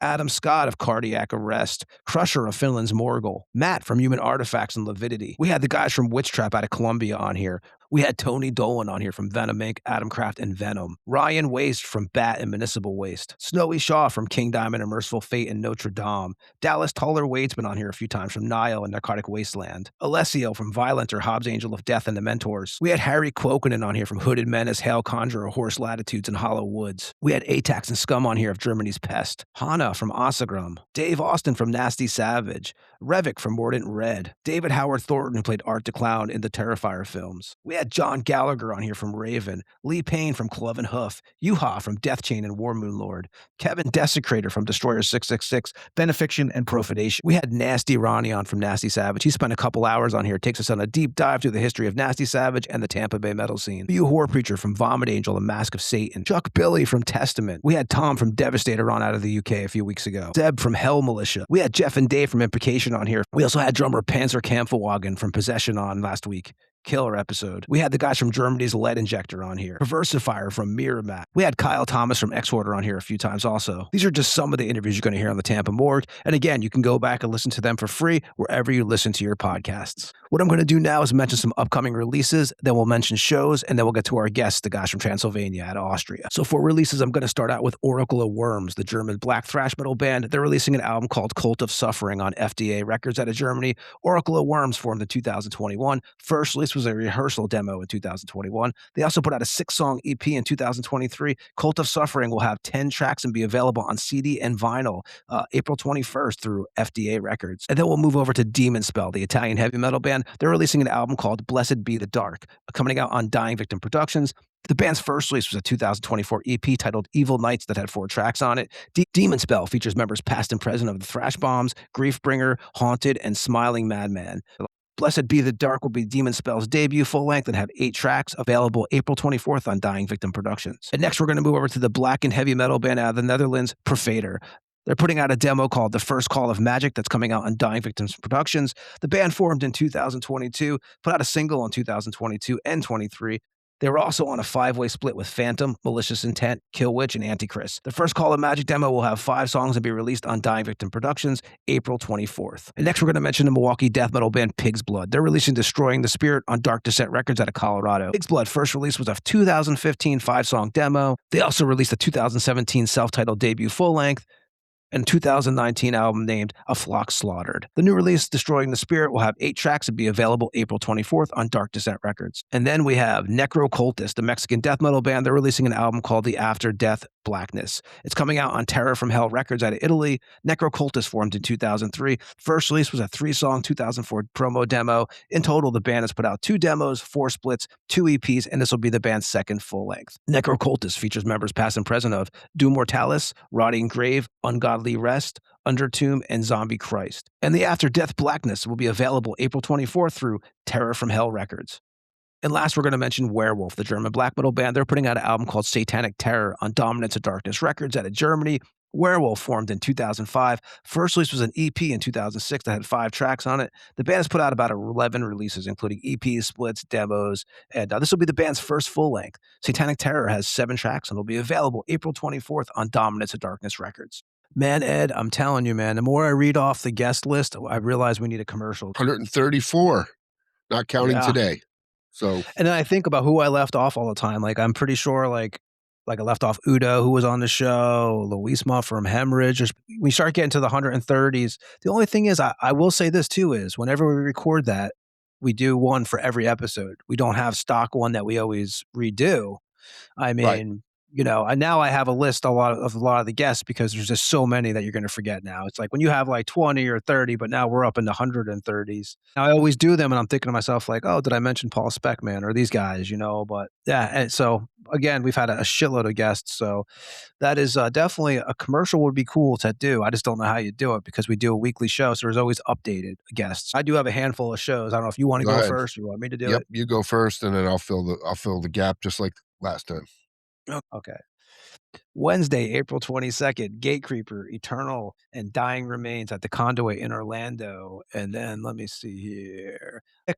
Adam Scott of Cardiac Arrest, Crusher of Finland's Morgul, Matt from Human Artifacts and Lividity. We had the guys from Witch Trap out of Columbia on here. We had Tony Dolan on here from Venom Inc., Adam Craft, and Venom. Ryan Waste from Bat and Municipal Waste. Snowy Shaw from King Diamond and Merciful Fate and Notre Dame. Dallas Tuller-Wade's been on here a few times from Nile and Narcotic Wasteland. Alessio from Violenter, Hobbs Angel of Death and the Mentors. We had Harry Quokinen on here from Hooded Menace, Hail Conjurer, Horse Latitudes, and Hollow Woods. We had Atax and Scum on here of Germany's Pest. Hana from Asagrum. Dave Austin from Nasty Savage. Revik from Mordant Red. David Howard Thornton, who played Art the Clown in the Terrifier films. We had John Gallagher on here from Raven, Lee Payne from Clove and Hoof, Yuha from Death Chain and War Moon Lord, Kevin Desecrator from Destroyer 666, Benefiction, and Profanation. We had Nasty Ronnie on from Nasty Savage. He spent a couple hours on here, takes us on a deep dive through the history of Nasty Savage and the Tampa Bay metal scene. Hugh Whore Preacher from Vomit Angel and Mask of Satan, Chuck Billy from Testament. We had Tom from Devastator on out of the UK a few weeks ago, Zeb from Hell Militia. We had Jeff and Dave from Imprecation on here. We also had drummer Panzer Kampfwagen from Possession on last week. Killer episode. We had the guys from Germany's Lead Injector on here. Perversifier from Mirror Mat. We had Kyle Thomas from X-Order on here a few times also. These are just some of the interviews you're going to hear on the Tampa Morgue. And again, you can go back and listen to them for free wherever you listen to your podcasts. What I'm going to do now is mention some upcoming releases, then we'll mention shows, and then we'll get to our guests, the guys from Transilvania out of Austria. So for releases, I'm going to start out with Oracle of Worms, the German black thrash metal band. They're releasing an album called Cult of Suffering on FDA Records out of Germany. Oracle of Worms formed in 2021. First release was a rehearsal demo in 2021. They also put out a 6-song EP in 2023. Cult of Suffering will have 10 tracks and be available on CD and vinyl April 21st through FDA Records. And then we'll move over to Demon Spell, the Italian heavy metal band. They're releasing an album called Blessed Be the Dark, coming out on Dying Victim Productions. The band's first release was a 2024 EP titled Evil Nights that had 4 tracks on it. Demon Spell features members past and present of the Thrash Bombs, Griefbringer, Haunted, and Smiling Madman. Blessed Be the Dark will be Demon Spell's debut full-length and have 8 tracks, available April 24th on Dying Victim Productions. And next we're going to move over to the black and heavy metal band out of the Netherlands, Profader. They're putting out a demo called The First Call of Magic that's coming out on Dying Victims Productions. The band formed in 2022, put out a single in 2022 and 23. They were also on a 5-way split with Phantom, Malicious Intent, Kill Witch, and Antichrist. The First Call of Magic demo will have 5 songs and be released on Dying Victim Productions April 24th. And next we're going to mention the Milwaukee death metal band Pig's Blood. They're releasing Destroying the Spirit on Dark Descent Records out of Colorado. Pig's Blood first release was a 2015 5-song demo. They also released a 2017 self-titled debut full-length and 2019 album named A Flock Slaughtered. The new release, Destroying the Spirit, will have 8 tracks and be available April 24th on Dark Descent Records. And then we have Necrocultist, the Mexican death metal band. They're releasing an album called The After Death Blackness. It's coming out on Terror from Hell Records out of Italy. Necrocultist formed in 2003. First release was a 3-song 2004 promo demo. In total, the band has put out 2 demos, 4 splits, 2 EPs, and this will be the band's second full length. Necrocultist features members past and present of Doom Mortalis, Rotting Grave, Ungodly Rest, Undertomb, and Zombie Christ. And The After Death Blackness will be available April 24th through Terror from Hell Records. And last, we're going to mention Werewolf, the German black metal band. They're putting out an album called Satanic Terror on Dominance of Darkness Records out of Germany. Werewolf formed in 2005. First release was an EP in 2006 that had 5 tracks on it. The band has put out about 11 releases, including EPs, splits, demos, and this will be the band's first full length. Satanic Terror has 7 tracks and will be available April 24th on Dominance of Darkness Records. Man, Ed, I'm telling you, man, the more I read off the guest list, I realize we need a commercial. 134, not counting today. So, and then I think about who I left off all the time. Like, I'm pretty sure, like I left off Udo, who was on the show, Luisma from Hemorrhage. We start getting to the 130s. The only thing is, I will say this too, is whenever we record that, we do one for every episode. We don't have stock one that we always redo. I mean, right. You know, and now I have a list a lot of the guests because there's just so many that you're going to forget now. It's like when you have like 20 or 30, but now we're up in the 130s. Now I always do them and I'm thinking to myself like, oh, did I mention Paul Speckman or these guys, you know? But yeah, and so again, we've had a shitload of guests. So that is definitely a commercial would be cool to do. I just don't know how you do it because we do a weekly show. So there's always updated guests. I do have a handful of shows. I don't know if you want to go first or you want me to do it. Yep, you go first and then I'll fill the gap just like last time. Okay. Wednesday, April 22nd, Gatecreeper, Eternal, and Dying Remains at the Conduit in Orlando. And then let me see here. And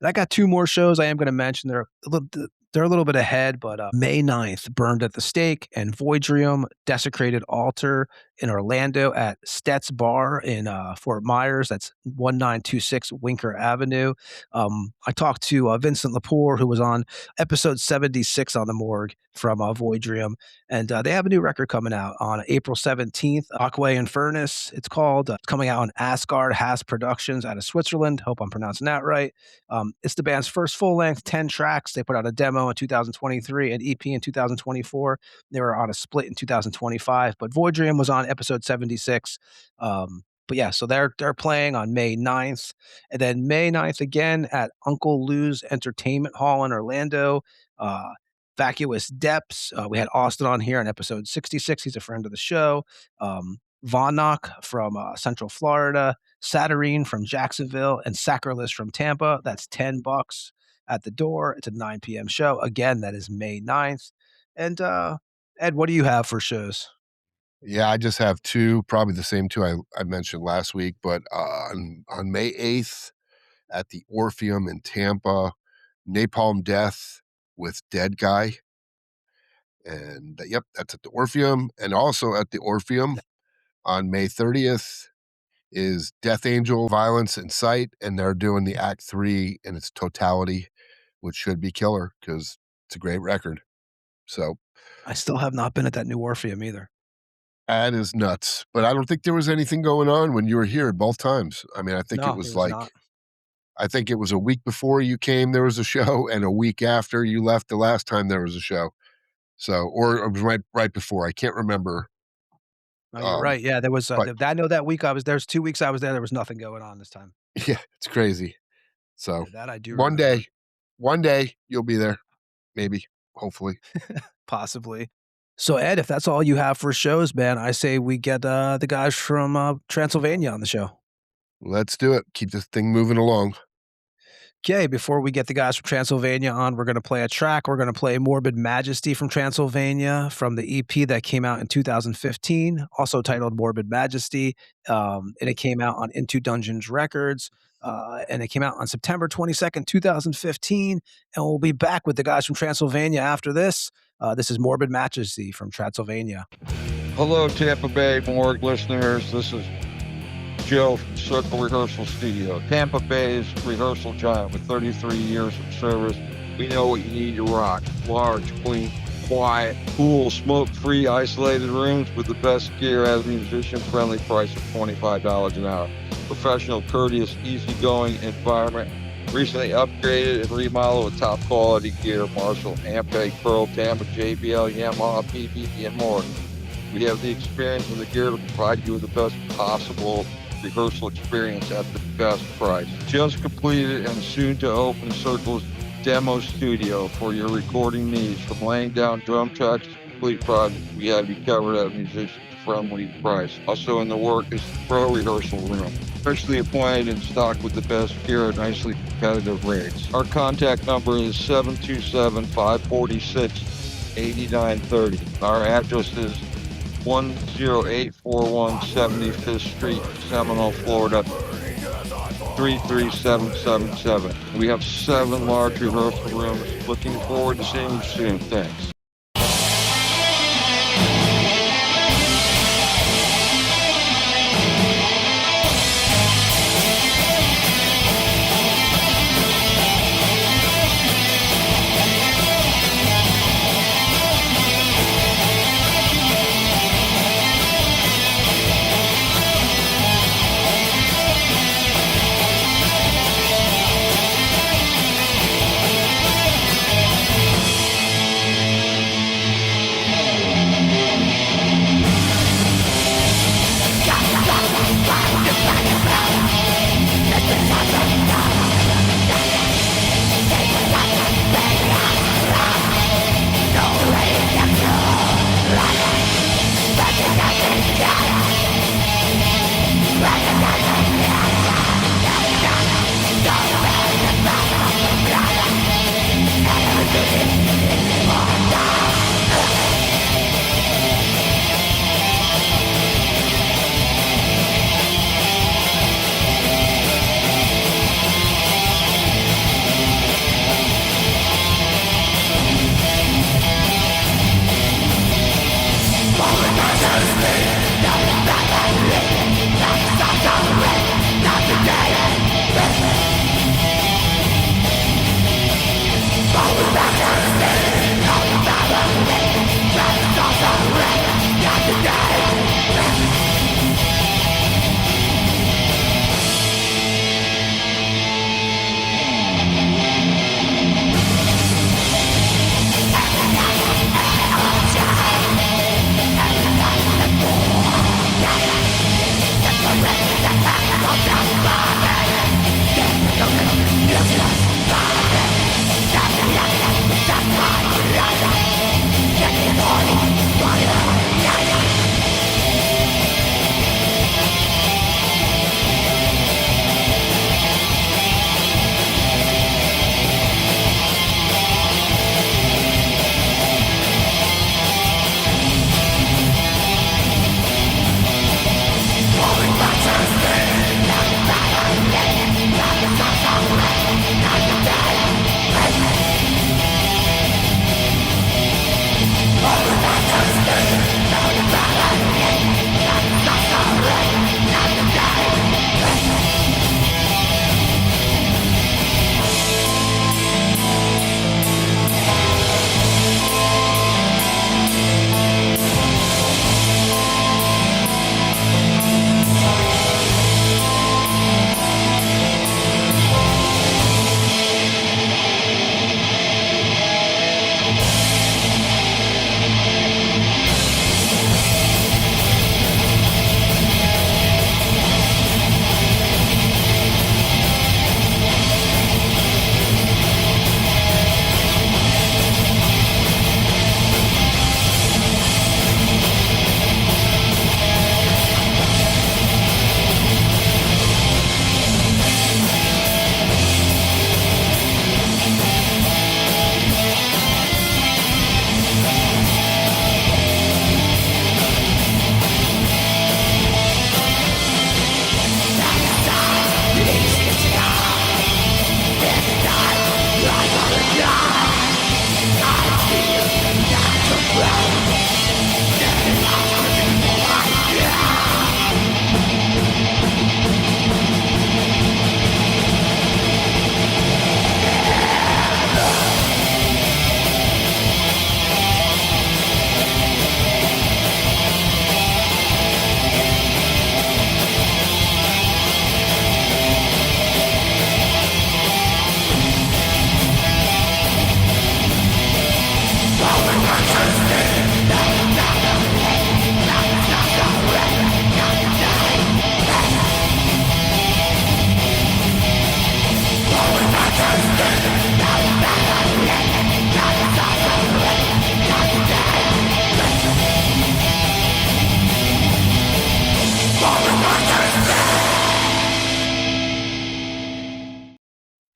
I got 2 more shows I am going to mention. They're a little bit ahead, but May 9th, Burned at the Stake and Voidrium, Desecrated Altar in Orlando at Stet's Bar in Fort Myers. That's 1926 Winker Avenue. I talked to Vincent Lepore, who was on episode 76 on the Morgue from Voidrium, and they have a new record coming out on April 17th, Aquae Infernus, it's called. It's coming out on Asgard Has Productions out of Switzerland. Hope I'm pronouncing that right. It's the band's first full-length, 10 tracks. They put out a demo in 2023, an EP in 2024. They were on a split in 2025, but Voidrium was on episode 76. But yeah, so they're playing on May 9th. And then May 9th again at Uncle Lou's Entertainment Hall in Orlando. Vacuous Depths. We had Austin on here in episode 66. He's a friend of the show. Vonnock from Central Florida. Saturnine from Jacksonville. And Sacrilus from Tampa. That's $10 at the door. It's a 9 p.m. show. Again, that is May 9th. And Ed, what do you have for shows? Yeah, I just have 2, probably the same 2 I mentioned last week. But on May 8th at the Orpheum in Tampa, Napalm Death with Dead Guy. And yep, that's at the Orpheum. And also at the Orpheum on May 30th is Death Angel, Violence and Sight. And they're doing the Act 3 in its totality, which should be killer because it's a great record. So I still have not been at that new Orpheum either. that is nuts. But I don't think there was anything going on when you were here both times. I mean, I think No, it was there was like, not. I think it was a week before you came, there was a show, and a week after you left the last time there was a show. So, or it was right before. I can't remember. No, you're right. Yeah, there was. but- I know that week I was there. 2 weeks I was there. There was nothing going on this time. Yeah, it's crazy. So Yeah, that I do. one remember. one day you'll be there, maybe, hopefully. Possibly. So Ed, if that's all you have for shows, man, I say we get the guys from Transylvania on the show. Let's do it. Keep this thing moving along. Okay, before we get the guys from Transylvania on, we're going to play a track. We're going to play Morbid Majesty from Transylvania from the EP that came out in 2015, also titled Morbid Majesty. And it came out on Into Dungeons Records. And it came out on September 22nd, 2015. And we'll be back with the guys from Transylvania after this. This is Morbid Majesty from Transylvania. Hello, Tampa Bay Morgue listeners. This is Joe from Circle Rehearsal Studio, Tampa Bay's rehearsal giant with 33 years of service. We know what you need to rock. Large, clean, quiet, cool, smoke-free, isolated rooms with the best gear at a musician-friendly price of $25 an hour. Professional, courteous, easygoing environment. Recently upgraded and remodeled with top-quality gear, Marshall, Ampeg, Pearl, Tampa, JBL, Yamaha, PPP, and more. We have the experience and the gear to provide you with the best possible rehearsal experience at the best price. Just completed and soon to open Circle's demo studio for your recording needs. From laying down drum tracks to complete projects, we have you covered at a musician-friendly price. Also in the work is the pro rehearsal room, freshly appointed and stocked with the best gear at nicely competitive rates. Our contact number is 727-546-8930. Our address is 10841 75th Street, Seminole, Florida, 33777. We have 7 large rehearsal rooms. Looking forward to seeing you soon. Thanks.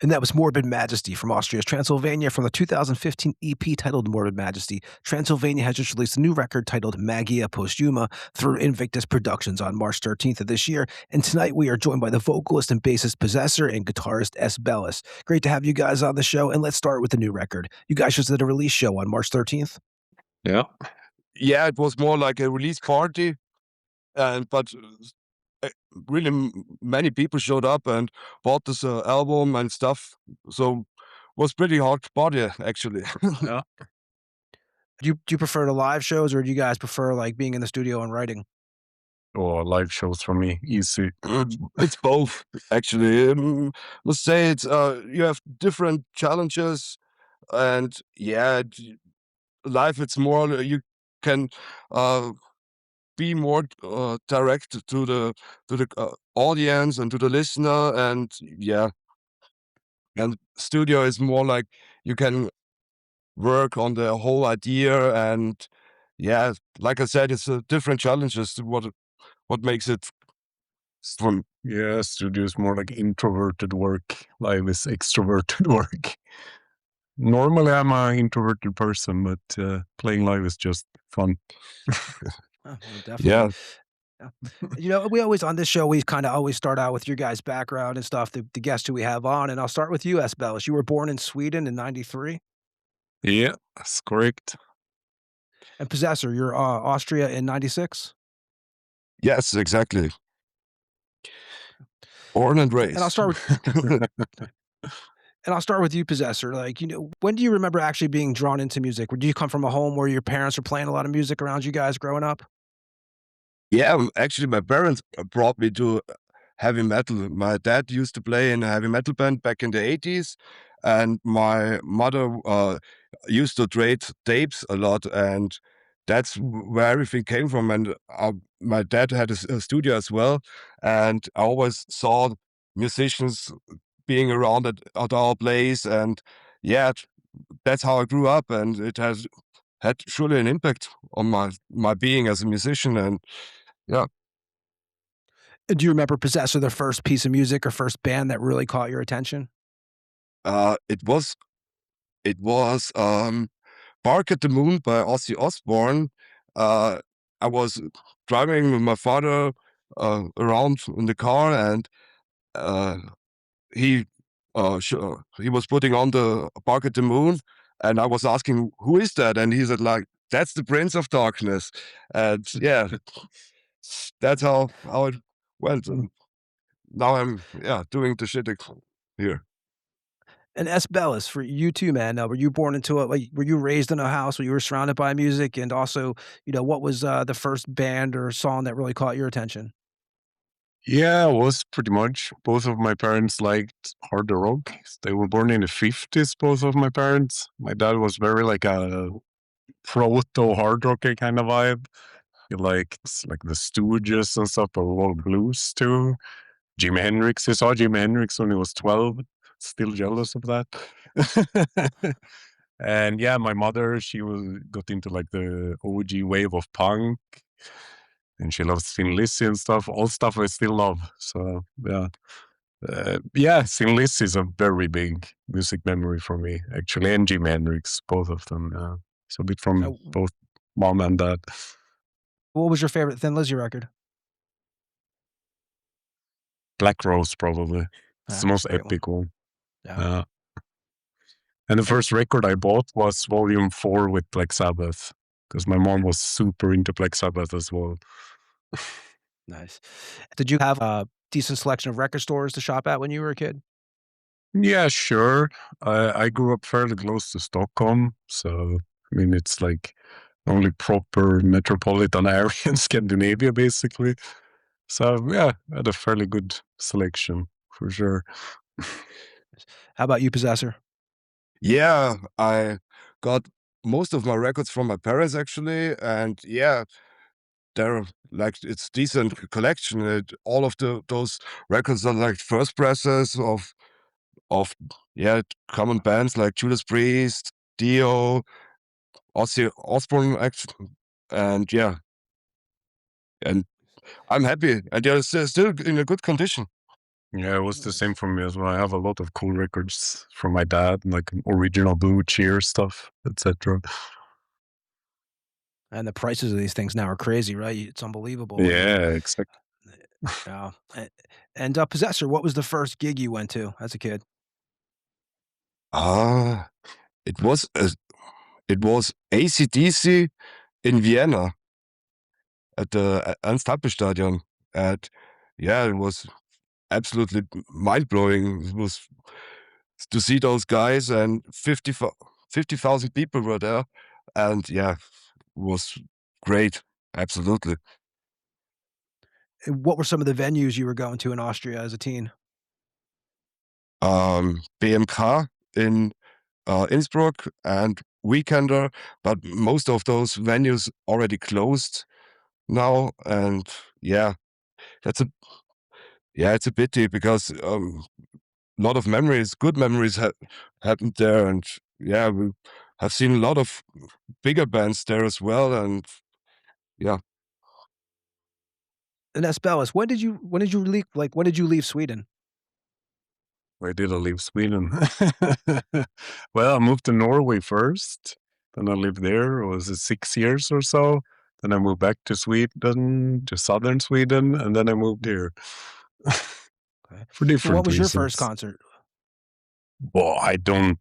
And that was Morbid Majesty from Austria's Transylvania from the 2015 EP titled Morbid Majesty. Transylvania has just released a new record titled Magia Posthuma through Invictus Productions on March 13th of this year. And tonight we are joined by the vocalist and bassist Possessor and guitarist Belus. Great to have you guys on the show. And let's start with the new record. You guys just did a release show on March 13th. Yeah. Yeah, it was more like a release party, but really many people showed up and bought this album and stuff. So was pretty hard party actually. Yeah. Do you prefer the live shows, or do you guys prefer like being in the studio and writing? Or live shows for me, easy. It's both actually. Must say it's you have different challenges, and yeah, live it's more you can be more direct to the audience and to the listener, and yeah, and studio is more like you can work on the whole idea, and yeah, like I said, it's different challenges to what makes it fun. Yeah, studio is more like introverted work. Live is extroverted work. Normally I'm an introverted person, but playing live is just fun. Oh, well, definitely. Yeah. You know, we always on this show, we kind of always start out with your guys' background and stuff, the guests who we have on. And I'll start with you, Belus. You were born in Sweden in 93. Yeah, that's correct. And Possessor, you're Austria in 96. Yes, exactly. Born and raised. And I'll start with and I'll start with you, Possessor. Like, you know, when do you remember actually being drawn into music? Did you come from a home where your parents were playing a lot of music around you guys growing up? Yeah, actually, my parents brought me to heavy metal. My dad used to play in a heavy metal band back in the 80s, and my mother used to trade tapes a lot, and that's where everything came from. And my dad had a studio as well, and I always saw musicians being around at our place, and yeah, that's how I grew up, and it has had surely an impact on my being as a musician, and yeah. Do you remember, Possessor, the first piece of music or first band that really caught your attention? It was Bark at the Moon by Ozzy Osbourne. I was driving with my father around in the car, and he was putting on the Bark at the Moon, and I was asking, "Who is that?" And he said, "Like, that's the Prince of Darkness." And yeah, that's how it went. And now I'm doing the shit here. And Belus, for you too, man. Were you born into were you raised in a house where you were surrounded by music? And also, you know, what was the first band or song that really caught your attention? Yeah, it was pretty much. Both of my parents liked hard rock. They were born in the 50s, both of my parents. My dad was very like a proto hard rocker kind of vibe. He liked like the Stooges and stuff, but a lot of blues too. Jimi Hendrix. He saw Jimi Hendrix when he was 12. Still jealous of that. And yeah, my mother, got into like the OG wave of punk, and she loves Thin Lizzy and stuff. All stuff I still love. So yeah, Thin Lizzy is a very big music memory for me actually, and Jimi Hendrix, both of them. It's a bit from both mom and dad. What was your favorite Thin Lizzy record? Black Rose, probably. It's the most epic one. Yeah. And the first record I bought was Volume 4 with Black Sabbath, because my mom was super into Black Sabbath as well. Nice. Did you have a decent selection of record stores to shop at when you were a kid? Yeah, sure. I grew up fairly close to Stockholm, so I mean it's like only proper metropolitan area in Scandinavia, basically. So yeah, I had a fairly good selection for sure. How about you, Possessor? Yeah, I got most of my records from my parents actually, and yeah, they're like it's decent collection. All of those records are like first presses of common bands like Judas Priest, Dio, Ozzy Osbourne, and yeah, and I'm happy, and they're still in a good condition. Yeah, it was the same for me as well. I have a lot of cool records from my dad, like original Blue Cheer stuff, etc. And the prices of these things now are crazy, right? It's unbelievable. I mean, Yeah, exactly. yeah. And Possessor, what was the first gig you went to as a kid? Ah, it was AC/DC in Vienna at the Ernst-Happel-Stadion. And yeah, it was absolutely mind-blowing. It was to see those guys, and 50,000 people were there. And yeah, it was great. Absolutely. And what were some of the venues you were going to in Austria as a teen? BMK in Innsbruck and Weekender, but most of those venues already closed now. And yeah, it's a pity because a lot of memories, good memories happened there. And yeah, we have seen a lot of bigger bands there as well. And yeah, And that's Belus. When did you leave? Like, when did you leave Sweden? Where did I leave Sweden? Well, I moved to Norway first. Then I lived there. Was it 6 years or so? Then I moved back to Sweden, to southern Sweden, and then I moved here. Okay. For different What was your reasons. first concert? Well, I don't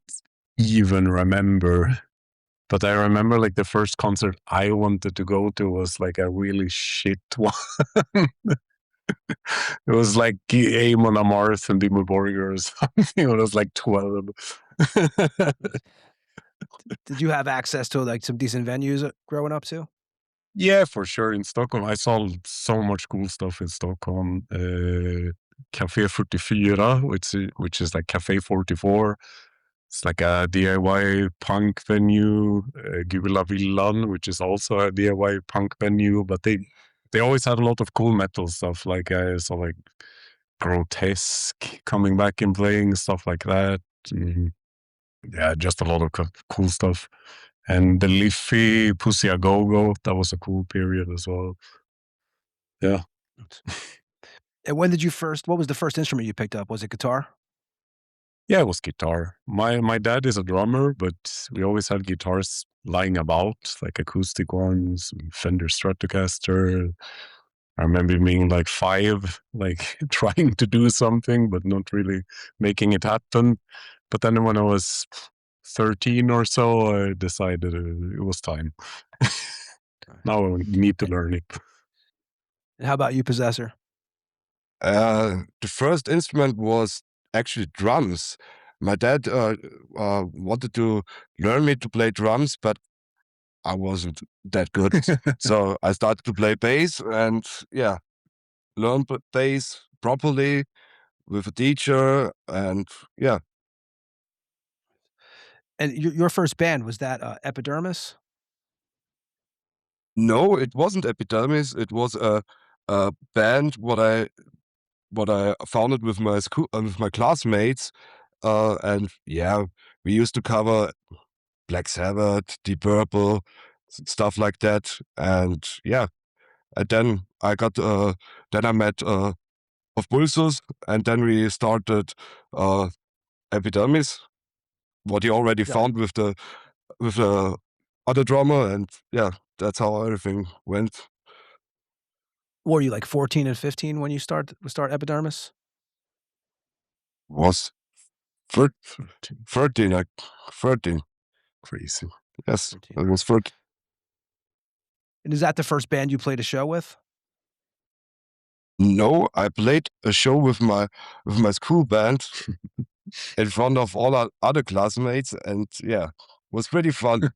even remember. But I remember like the first concert I wanted to go to was like a really shit one. It was like Amon Amarth and Dimmu Borgir or something. When I was like 12. Did you have access to like some decent venues growing up too? Yeah, for sure. In Stockholm, I saw so much cool stuff in Stockholm. Café 44, which is like Café 44. It's like a DIY punk venue. Gula Villan, which is also a DIY punk venue. But they always had a lot of cool metal stuff. Like I saw like Grotesque coming back and playing stuff like that. Yeah, just a lot of cool stuff. And the Liffey, Pussy a Go-Go, that was a cool period as well. Yeah. And when did you what was the first instrument you picked up? Was it guitar? Yeah, it was guitar. My dad is a drummer, but we always had guitars lying about, like acoustic ones, Fender Stratocaster. I remember being like 5, like trying to do something, but not really making it happen. But then when I was 13 or so, I decided it was time. Now I need to learn it. And how about you, Possessor? the first instrument was actually drums. My dad wanted to learn me to play drums, but I wasn't that good. So I started to play bass and yeah, learn bass properly with a teacher. And yeah, And your first band, was that Epidermis? no, it wasn't Epidermis. It was a band what I founded with my school with my classmates. And yeah, we used to cover Black Sabbath, Deep Purple, stuff like that. And yeah, and then I met of Pulsus, and then we started Epidermis, what he already Yeah. found with the other drummer, and yeah, that's how everything went. Were you like 14 and 15 when you start Epidermis? Was 13, 13. Crazy. Yes, 13. it was 13. And is that the first band you played a show with? No, I played a show with my school band in front of all our other classmates, and yeah, it was pretty fun.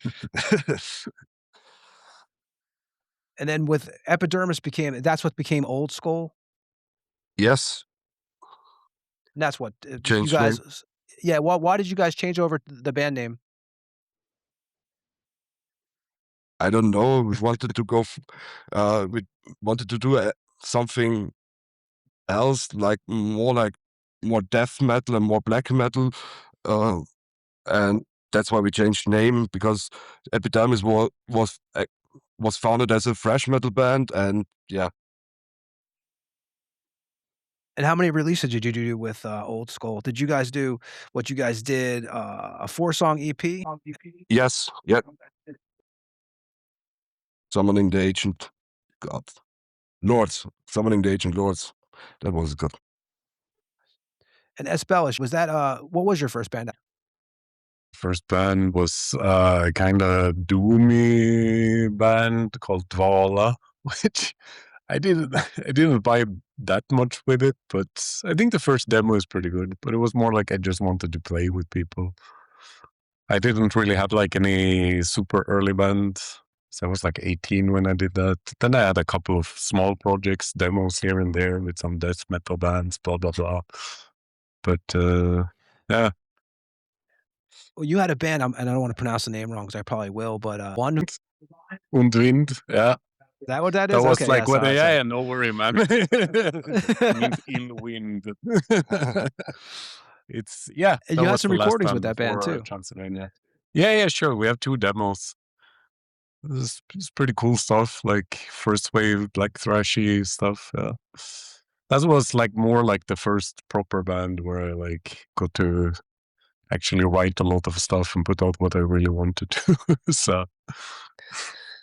And then with Epidermis that's what became Old Skull? Yes, And that's what you changed guys name. Yeah, why did you guys change over the band name? I don't know. We wanted to go. We wanted to do something else, like more death metal and more black metal, and that's why we changed name, because Epidermis was founded as a thrash metal band, and yeah. And how many releases did you do with Old Skull? Did you guys do what you guys did, a 4-song EP? Yes, yeah. Summoning the Ancient Gods. Lords. Summoning the Ancient Lords. That was good. And ex-Belus, was that, what was your first band? First band was kind of doomy band called Thrall, which I didn't buy that much with it, but I think the first demo is pretty good. But it was more like I just wanted to play with people. I didn't really have like any super early band. So I was like 18 when I did that. Then I had a couple of small projects, demos here and there with some death metal bands, blah blah blah. But yeah. Well, you had a band, and I don't want to pronounce the name wrong because I probably will, but Ond Vind, yeah. Is that what that That is? was Okay, like what sorry. yeah, no worry, man. It means in wind. It's yeah. And that you had was some the last recordings with that band before, too. Transilvania. Yeah, sure. We have 2 demos. It's pretty cool stuff, like first wave, like thrashy stuff. Yeah. That was like more like the first proper band where I like got to actually write a lot of stuff and put out what I really wanted to. So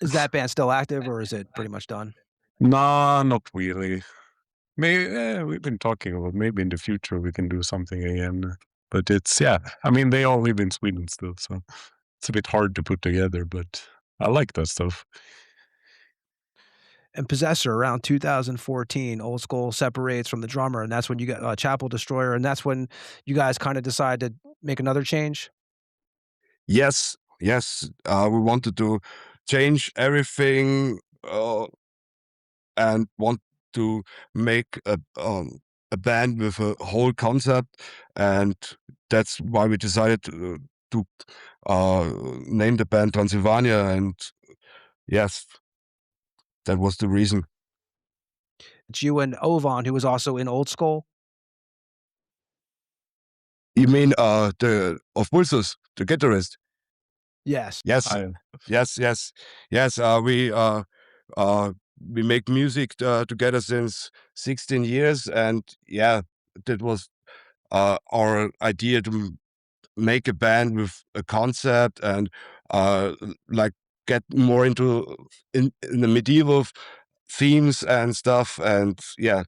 Is that band still active or is it pretty much done? nah, not really. Maybe we've been talking about maybe in the future we can do something again. But it's yeah. I mean, they all live in Sweden still, so it's a bit hard to put together. But I like that stuff. And Possessor, around 2014, Old Skull separates from the drummer, and that's when you got Chapel Destroyer, and that's when you guys kind of decide to make another change. Yes. We wanted to change everything and want to make a band with a whole concept, and that's why we decided to name the band Transilvania. And yes, that was the reason. It's you and Ovan, who was also in Old Skull. You mean the of Pulsus, the guitarist? Yes. Yes. We make music together since 16 years, and yeah, that was our idea to make a band with a concept and like get more into in the medieval themes and stuff. And yeah,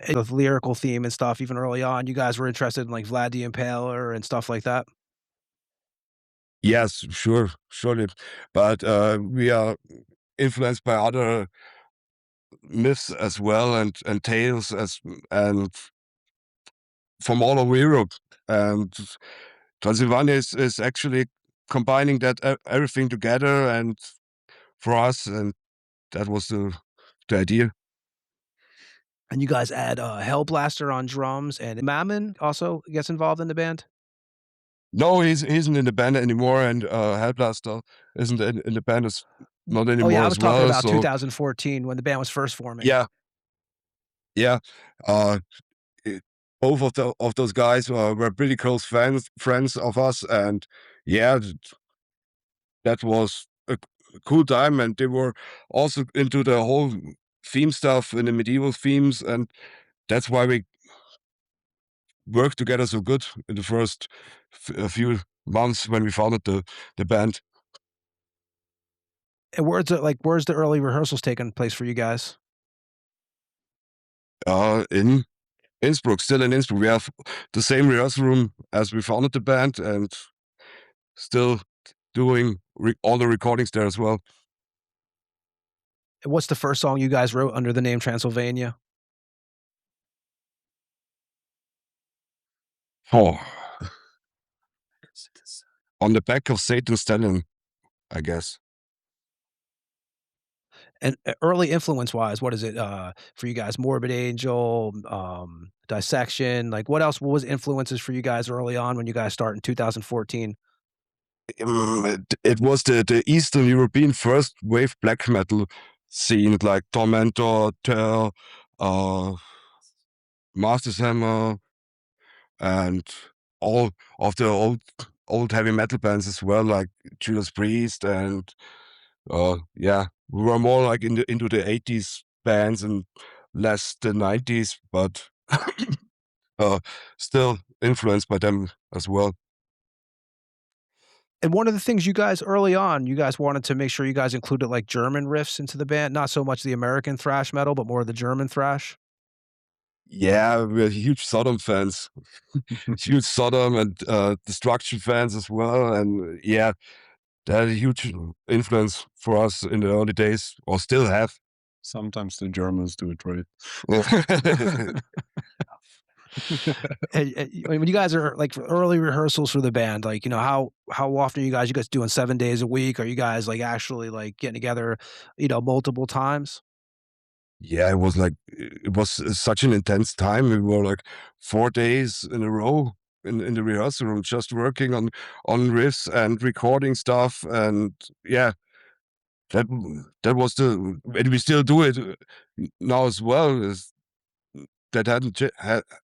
The lyrical theme and stuff, even early on, you guys were interested in like Vlad the Impaler and stuff like that. yes, surely, but we are influenced by other myths as well, and tales and from all over Europe. And Transylvania is actually combining that everything together, and for us, and that was the idea. And you guys add Hellblaster on drums, and Mammon also gets involved in the band. No, he isn't in the band anymore, and Hellblaster isn't in the band not anymore Oh yeah, I as was talking well. about So 2014 when the band was first forming. yeah. Both of those guys were pretty close friends of us, and yeah, that was a cool time. And they were also into the whole theme stuff in the medieval themes, and that's why we worked together so good in the first a few months when we founded the band. And where's the early rehearsals taking place for you guys? In Innsbruck, still in Innsbruck. We have the same rehearsal room as we founded the band, and still doing all the recordings there as well. And what's the first song you guys wrote under the name Transylvania? Oh, on the back of Satan's stallion, I guess. And early influence-wise, what is it for you guys? Morbid Angel, Dissection, like what else? What was influences for you guys early on when you guys start in 2014? It was the Eastern European first wave black metal scene, like Tormentor, Thrall, Master's Hammer, and all of the old heavy metal bands as well, like Judas Priest. And yeah, we were more like into the 80s bands, and less the 90s, but still influenced by them as well. And one of the things you guys early on, you guys wanted to make sure you guys included like German riffs into the band, not so much the American thrash metal, but more the German thrash. Yeah, we're huge Sodom fans, huge Sodom and Destruction fans as well. And yeah, they had a huge influence for us in the early days, or still have. Sometimes the Germans do it right. When you guys are like early rehearsals for the band, like, you know, how often are you guys doing 7 days a week? Are you guys like actually like getting together, you know, multiple times? Yeah, it was such an intense time. We were like 4 days in a row in the rehearsal room, just working on riffs and recording stuff. And yeah, that was and we still do it now as well. That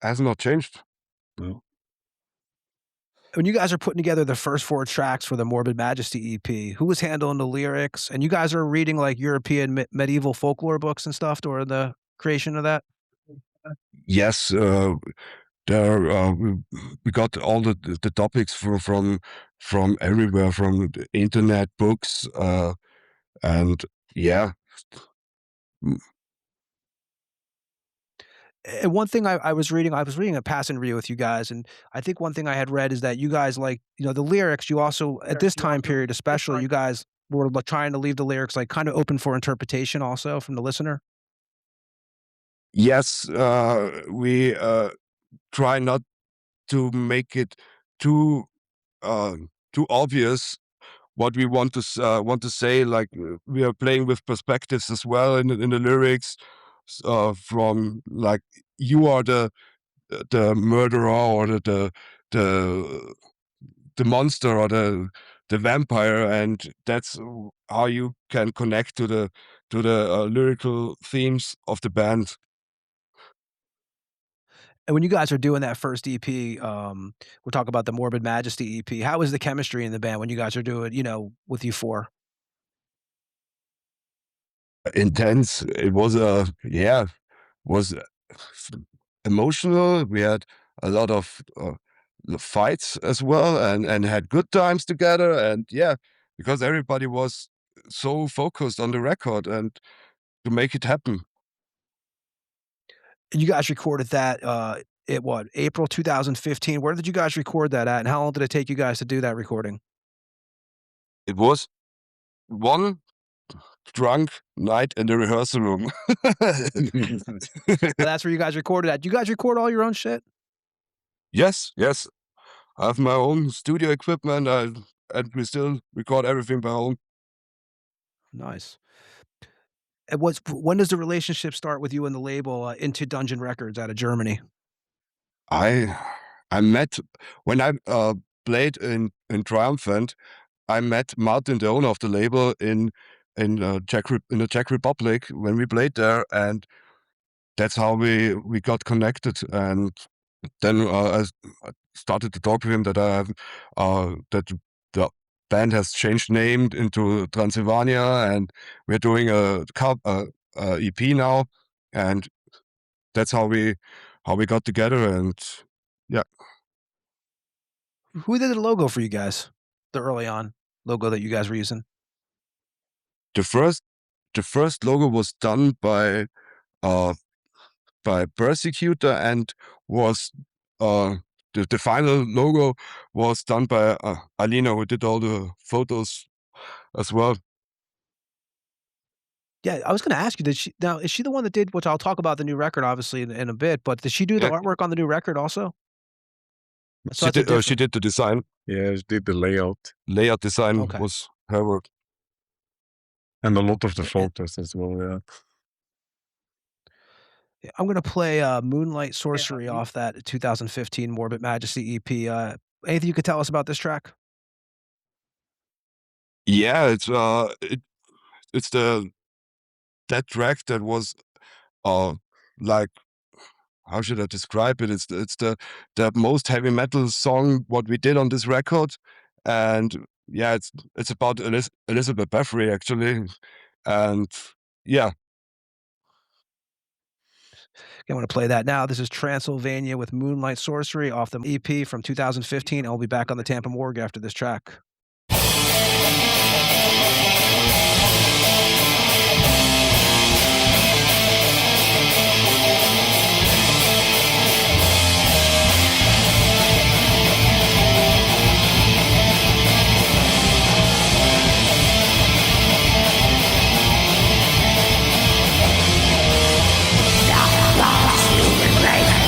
has not changed. No. When you guys are putting together the first 4 tracks for the Morbid Majesty EP, who was handling the lyrics? And you guys are reading like European medieval folklore books and stuff during the creation of that? Yes, we got all the topics from everywhere, from the internet, books, and yeah. And one thing I was reading a passing review with you guys, and I think one thing I had read is that you guys like, you know, the lyrics, you also, at this time period especially, you guys were like trying to leave the lyrics like kind of open for interpretation also from the listener. Yes, we try not to make it too too obvious what we want to say. Like we are playing with perspectives as well in the lyrics, from like you are the murderer or the the monster or the vampire, and that's how you can connect to the lyrical themes of the band. And when you guys are doing that first EP, we'll talk about the Morbid Majesty EP. How is the chemistry in the band when you guys are doing, you know, with you four? Intense. It was was emotional. We had a lot of fights as well, and had good times together. And yeah, because everybody was so focused on the record and to make it happen. And you guys recorded that at what, April 2015? Where did you guys record that at? And how long did it take you guys to do that recording? It was one drunk night in the rehearsal room. That's where you guys recorded at. Do you guys record all your own shit? Yes. I have my own studio equipment, and we still record everything by own. Nice. And when does the relationship start with you and the label Into Dungeon Records out of Germany? I met when I played in Triumphant. I met Martin, the owner of the label, in the Czech Republic when we played there, and that's how we got connected. And then I started to talk to him that that the band has changed name into Transilvania, and we're doing a EP now, and that's how we got together. And yeah, Who did the logo for you guys? The early on logo that you guys were using? the first logo was done by Persecutor, and was the final logo was done by Alina, who did all the photos as well. Yeah, I was gonna ask you, is she the one that did, which I'll talk about the new record obviously in a bit, but did she do the Yeah. artwork on the new record also? So She that's a did, she different. did the design. Yeah, she did the layout Layout design Okay. was her work. and a lot of the Yeah. photos as well. Yeah. Yeah, I'm gonna play Moonlight Sorcery off that 2015 Morbid Majesty EP. Anything you could tell us about this track? Yeah, it's that track that was like, how should I describe it? It's the most heavy metal song what we did on this record, and yeah, it's about Elizabeth Bathory actually, and yeah, I want to play that now. This is Transilvania with Moonlight Sorcery off the EP from 2015. I'll be back on the Tampa Morgue after this track. Raven,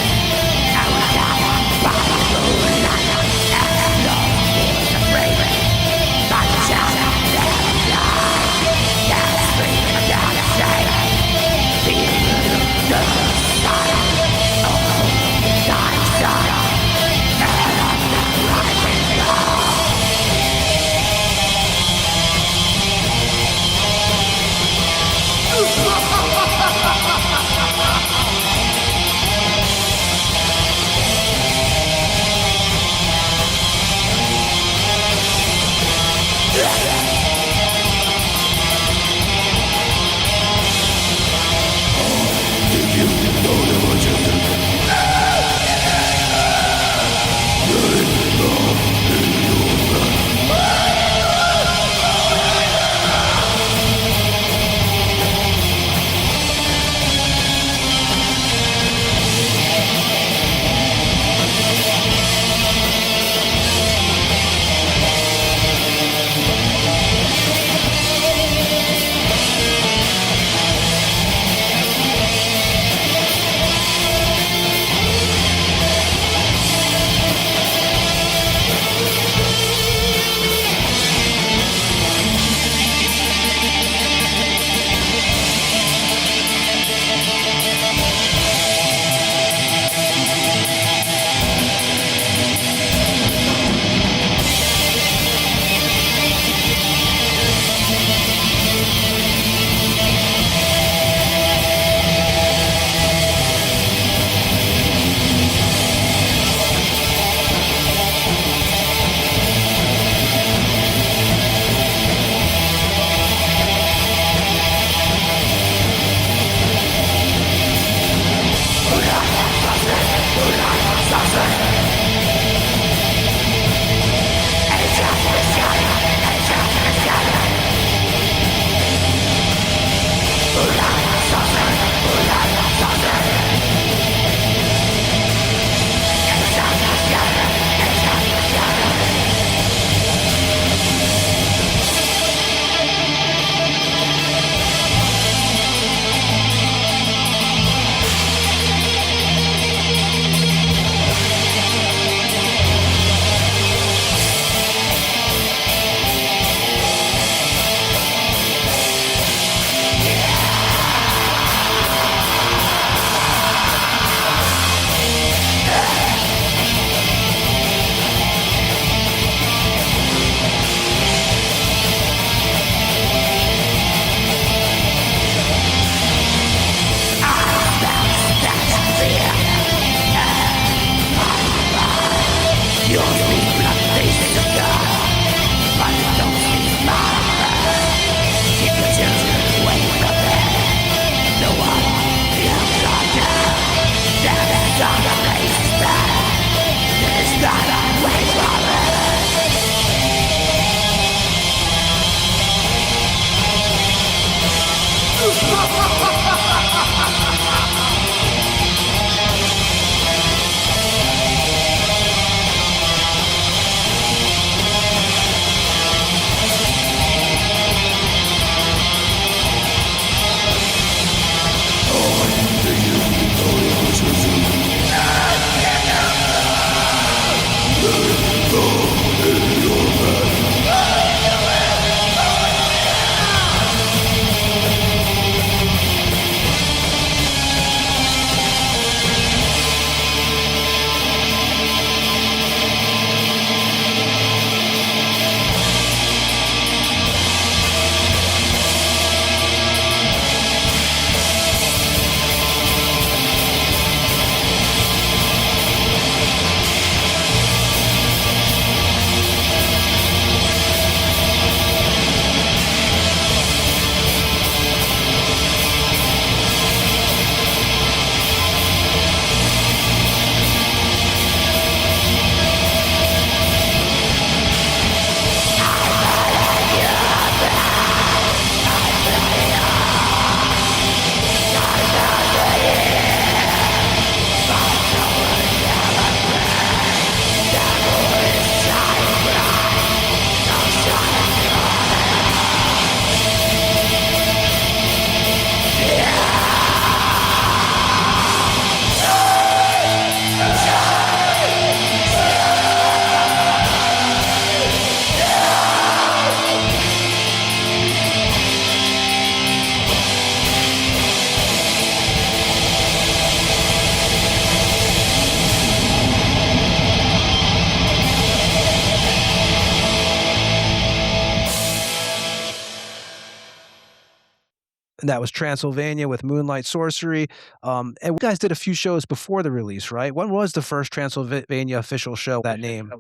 And that was Transylvania with Moonlight Sorcery. And you guys did a few shows before the release, right? When was the first Transylvania official show, that name?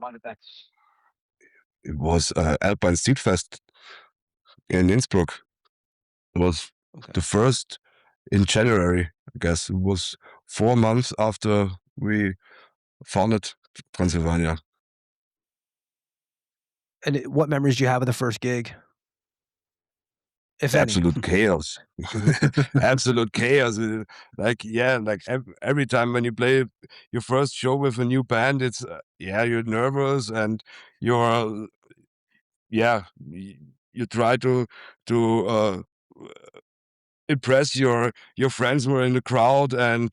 It was Alpine Street Fest in Innsbruck. It was the first in January, I guess. It was 4 months after we founded Transylvania. And what memories do you have of the first gig? If Absolute chaos. Absolute chaos. Like every time when you play your first show with a new band, it's you're nervous and you're you try to impress your friends who are in the crowd, and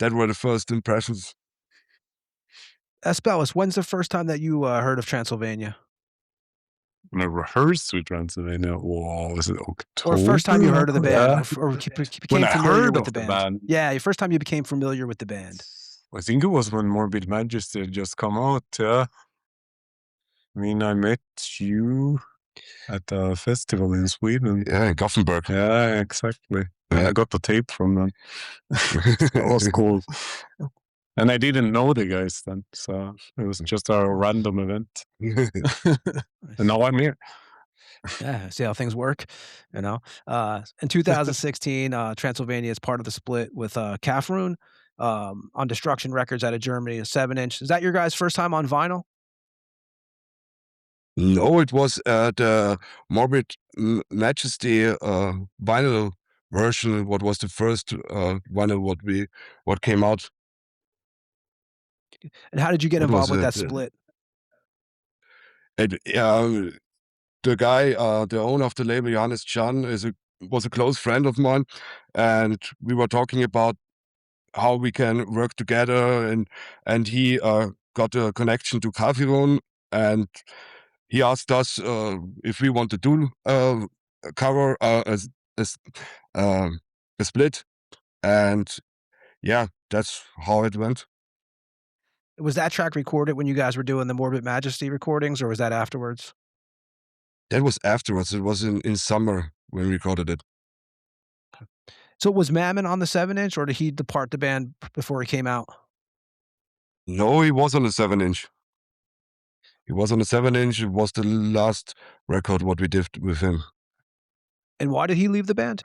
that were the first impressions. Belus, when's the first time that you heard of Transylvania? When I rehearsed with Transylvania, was it October? Or first time you heard of the band, or became I familiar heard with of the band. Yeah, your first time you became familiar with the band. I think it was when Morbid Majesty had just come out. Yeah, I mean, I met you at a festival in Sweden. Yeah, in Gothenburg. Yeah, exactly. Yeah. I got the tape from them. That was cool. And I didn't know the guys then, so it was just a random event. And now I'm here. Yeah, see how things work, you know. In 2016, Transylvania is part of the split with Kafrun on Destruction Records out of Germany, a 7-inch. Is that your guys' first time on vinyl? No, it was the Morbid Majesty vinyl version. What was the first vinyl what came out? And how did you get involved with that split? The guy, the owner of the label, Johannes Chan, was a close friend of mine, and we were talking about how we can work together, and he got a connection to Kafrun, and he asked us if we want to do a cover, a split, and that's how it went. Was that track recorded when you guys were doing the Morbid Majesty recordings, or was that afterwards? That was afterwards. It was in summer when we recorded it. So was Mammon on the 7-inch, or did he depart the band before he came out? No, he was on the 7-inch. He was on the 7-inch. It was the last record what we did with him. And why did he leave the band?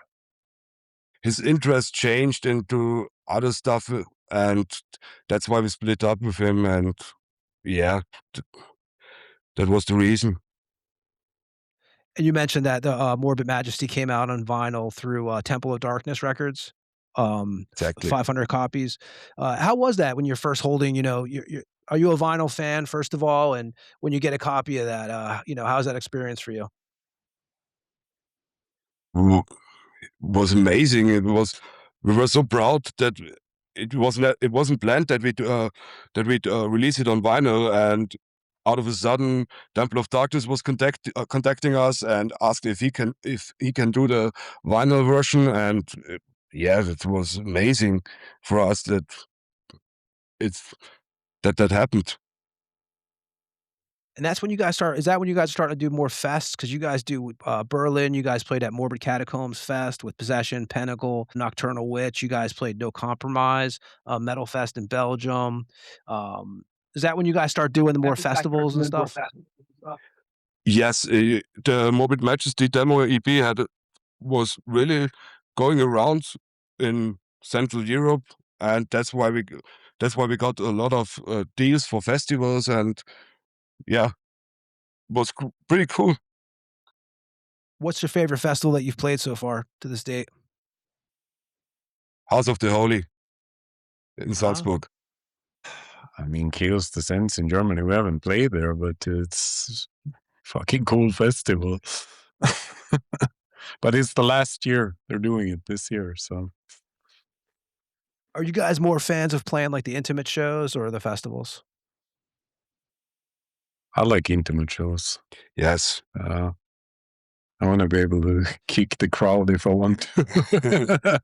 His interest changed into other stuff, and that's why we split up with him. And that was the reason. And you mentioned that the Morbid Majesty came out on vinyl through Temple of Darkness Records. Exactly. 500 copies. How was that when you're first holding, are you a vinyl fan, first of all? And when you get a copy of that, how's that experience for you? It was amazing. We were so proud that it wasn't planned that we'd release it on vinyl, and out of a sudden, Temple of Darkness was contacting us and asked if he can do the vinyl version, and it was amazing for us that that happened. And that's when you guys start. Is that when you guys start to do more fests? Because you guys do Berlin. You guys played at Morbid Catacombs Fest with Possession, Pinnacle, Nocturnal Witch. You guys played No Compromise, Metal Fest in Belgium. Is that when you guys start doing the more festivals and stuff? Yes, the Morbid Majesty demo EP was really going around in Central Europe, and that's why we got a lot of deals for festivals, and was pretty cool. What's your favorite festival that you've played so far to this date? House of the Holy in Salzburg. I mean, Chaos Descents in Germany. We haven't played there, but it's fucking cool festival. But it's the last year they're doing it this year, so. Are you guys more fans of playing like the intimate shows or the festivals? I like intimate shows. Yes. I want to be able to kick the crowd if I want to.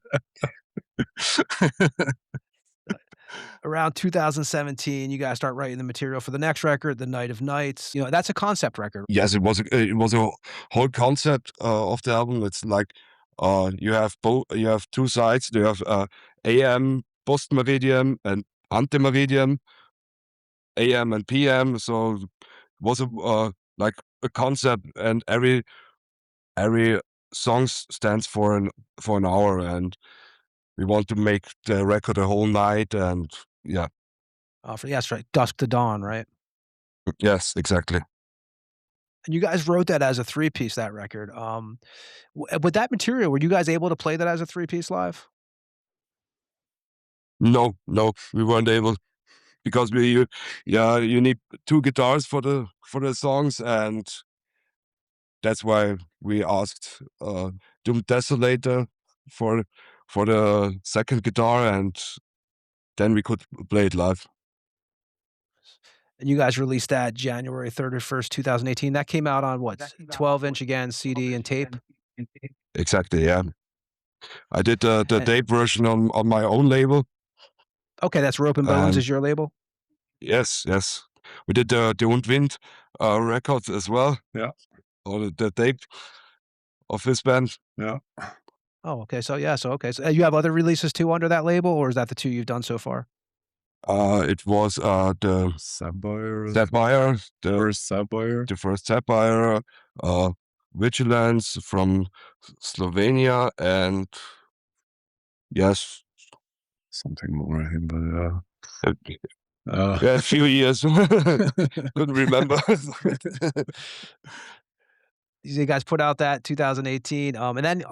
Around 2017, you guys start writing the material for the next record, The Night of Nights. You know, that's a concept record. Yes, it was a whole concept of the album. It's like you have two sides. You have AM Postmeridian and Antemeridian, AM and PM. So it was like a concept, and every song stands for an hour, and we want to make the record a whole night. And yeah, Yes, right. Dusk to Dawn, right? yes, exactly. And you guys wrote that as a three-piece, that record. With that material, were you guys able to play that as a three-piece live? No, we weren't able, because you need two guitars for the songs, and that's why we asked Doom Desolator for the second guitar, and then we could play it live. And you guys released that January 31st, 2018. That came out on what? 12-inch again, CD and tape? Exactly, yeah. I did the tape version on my own label. Okay, that's Rope and Bones is your label? Yes. We did the Ond Vind records as well. Yeah. Or the tape of this band. Yeah. Oh, okay. So you have other releases too under that label, or is that the two you've done so far? It was the Sapphire. the first Sapphire, Vigilance from Slovenia, and yes, Something more, but yeah, a few years. Couldn't remember. You guys put out that 2018, and then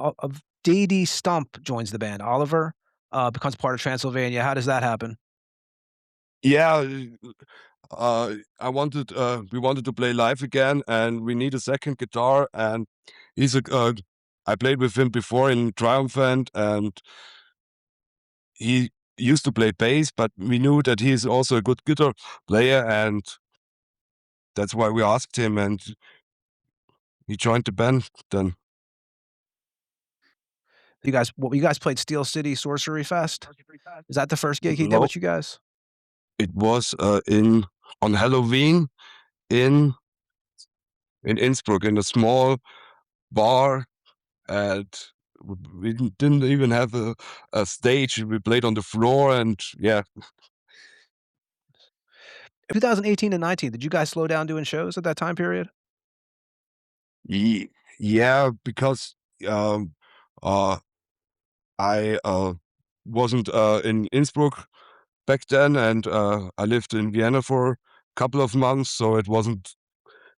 D.D. Stump joins the band. Oliver becomes part of Transylvania. How does that happen? Yeah, we wanted to play live again, and we need a second guitar. And I played with him before in Triumphant, and he used to play bass, but we knew that he's also a good guitar player, and that's why we asked him, and he joined the band then. You guys played Steel City Sorcery Fest? Is that the first gig he did No. with you guys? It was on Halloween in Innsbruck, in a small bar, and we didn't even have a stage. We played on the floor, and yeah. 2018 and 19, did you guys slow down doing shows at that time period? Yeah, because I wasn't in Innsbruck back then, and I lived in Vienna for a couple of months, so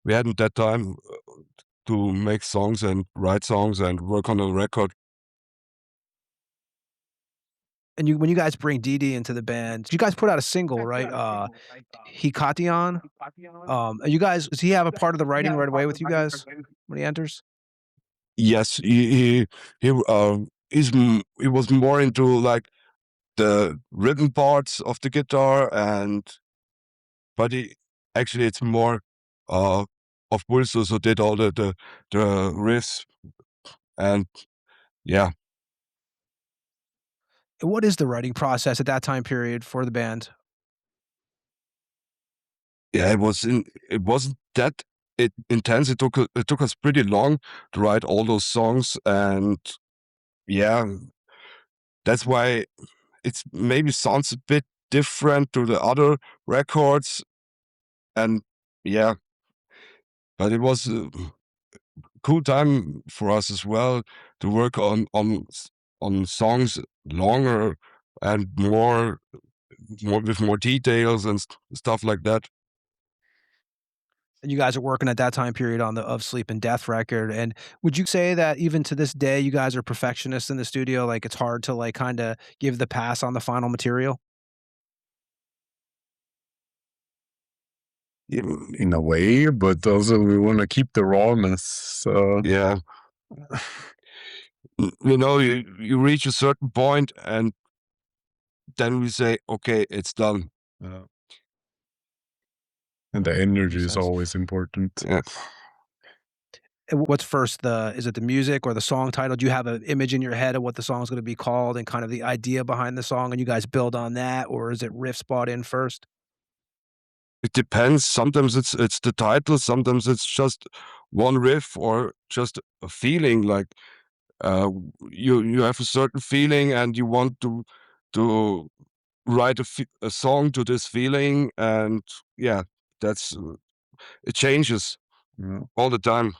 we hadn't that time to make songs and write songs and work on a record. And when you guys bring DD into the band, you guys put out a single, right? Hikation. Does he have a part of the writing right away with you guys when he enters? Yes, he was more into like the rhythm parts of the guitar, but it's more of Bulso, who did all the riffs, and yeah. What is the writing process at that time period for the band? Yeah, it wasn't that intense. It took us pretty long to write all those songs, and yeah, that's why it's maybe sounds a bit different to the other records, and yeah, but it was a cool time for us as well to work on songs longer and more with more details and stuff like that. And you guys are working at that time period on the Of Sleep and Death record. And would you say that even to this day, you guys are perfectionists in the studio? Like it's hard to like kind of give the pass on the final material? in a way, but also we want to keep the rawness. So Yeah. You reach a certain point, and then we say, okay, it's done. And the energy is sense. always important. Yeah. What's first? Is it the music or the song title? Do you have an image in your head of what the song's going to be called and kind of the idea behind the song, and you guys build on that, or is it riffs bought in first? It depends. Sometimes it's the title, sometimes it's just one riff or just a feeling. Like you have a certain feeling and you want to write a song to this feeling, and yeah, that's it changes all the time.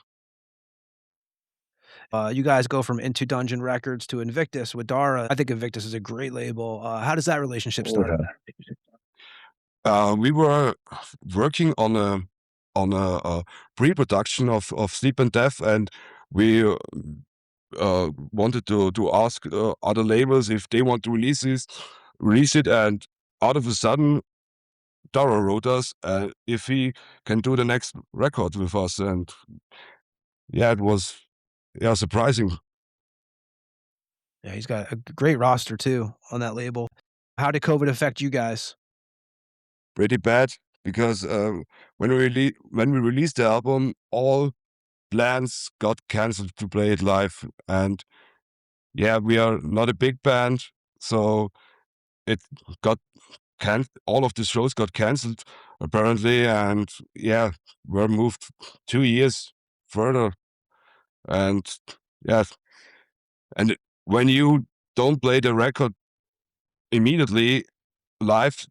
You guys go from Into Dungeon Records to Invictus with Dara. I think Invictus is a great label. How does that relationship start? We were working on a pre-production of Sleep and Death, and we wanted to ask other labels if they want to release it, and out of a sudden Dara wrote us if he can do the next record with us, and yeah, it was surprising. Yeah, he's got a great roster too on that label. How did COVID affect you guys? Pretty bad, because when we released the album, all plans got cancelled to play it live, and yeah, we are not a big band, so it got all of the shows got cancelled apparently, and yeah, we're moved 2 years further, and yeah, and when you don't play the record immediately live,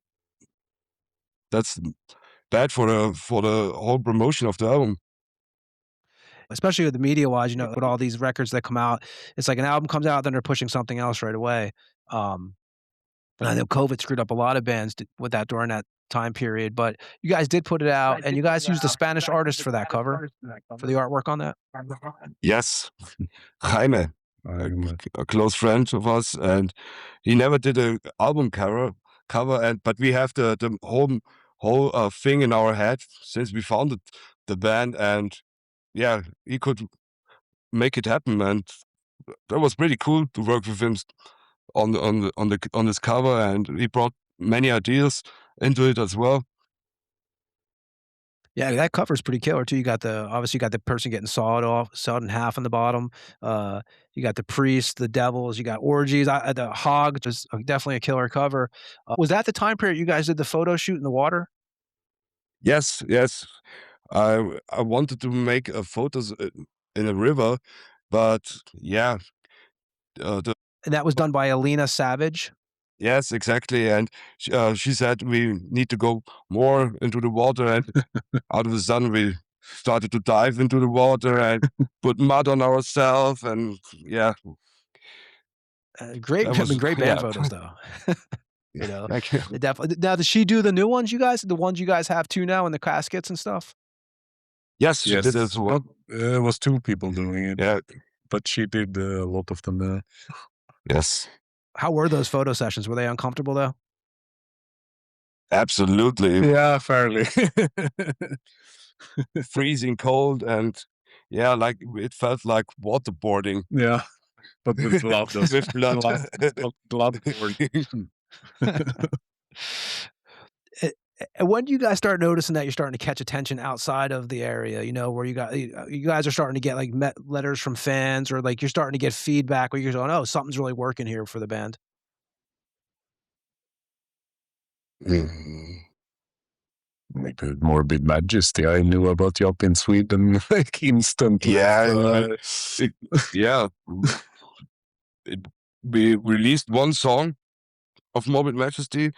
that's bad for the whole promotion of the album. Especially with the media wise, with all these records that come out, it's like an album comes out, then they're pushing something else right away. And I know COVID screwed up a lot of bands with that during that time period, but you guys did put it out, and you guys used a Spanish artist for that cover, for the artwork on that. Yes, Jaime, a close friend of us, and he never did an album cover, but we have the whole thing in our head since we founded the band, and yeah, he could make it happen, and that was pretty cool to work with him on this cover, and he brought many ideas into it as well. Yeah, that cover's pretty killer too. Obviously you got the person getting sawed in half on the bottom. You got the priest, the devils, you got orgies. The hog, just definitely a killer cover. Was that the time period you guys did the photo shoot in the water? Yes. I wanted to make photos in a river, but yeah, And that was done by Alina Savage. yes, exactly. And she said we need to go more into the water, and out of the sudden we started to dive into the water and put mud on ourselves, and yeah, Great band photos though. Thank you. Definitely. Now, does she do the new ones, you guys? The ones you guys have too now, and the caskets and stuff? Yes, she did as well. It was 2 people doing it. Yeah, But she did a lot of them. yes, How were those photo sessions? Were they uncomfortable though? absolutely. Yeah, fairly. Freezing cold, and yeah, like it felt like waterboarding. Yeah, but with blood. With blood. Blood. And when do you guys start noticing that you're starting to catch attention outside of the area? Where you guys are starting to get like letters from fans, or like you're starting to get feedback where you're going, "Oh, something's really working here for the band." Maybe Morbid Majesty. I knew about you up in Sweden like instantly. Yeah, we released one song of Morbid Majesty,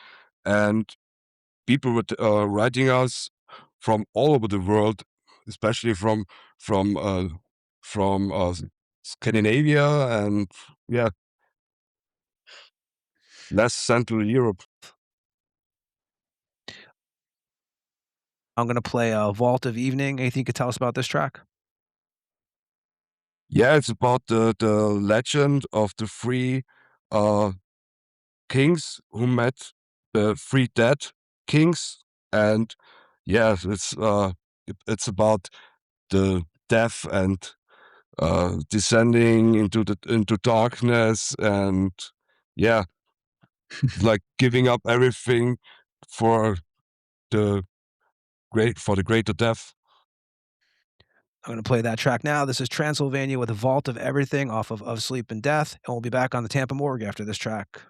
and people were writing us from all over the world, especially from Scandinavia and yeah, less Central Europe. I'm gonna play Vault of Evening. Anything you could tell us about this track? Yeah, it's about the legend of the 3 kings who met the 3 dead kings, and yeah, it's about the death and descending into darkness, and yeah, like giving up everything for the greater death. I'm going to play that track now. This is Transylvania with a Vault of Everything off of Sleep and Death, and we'll be back on the Tampa Morgue after this track.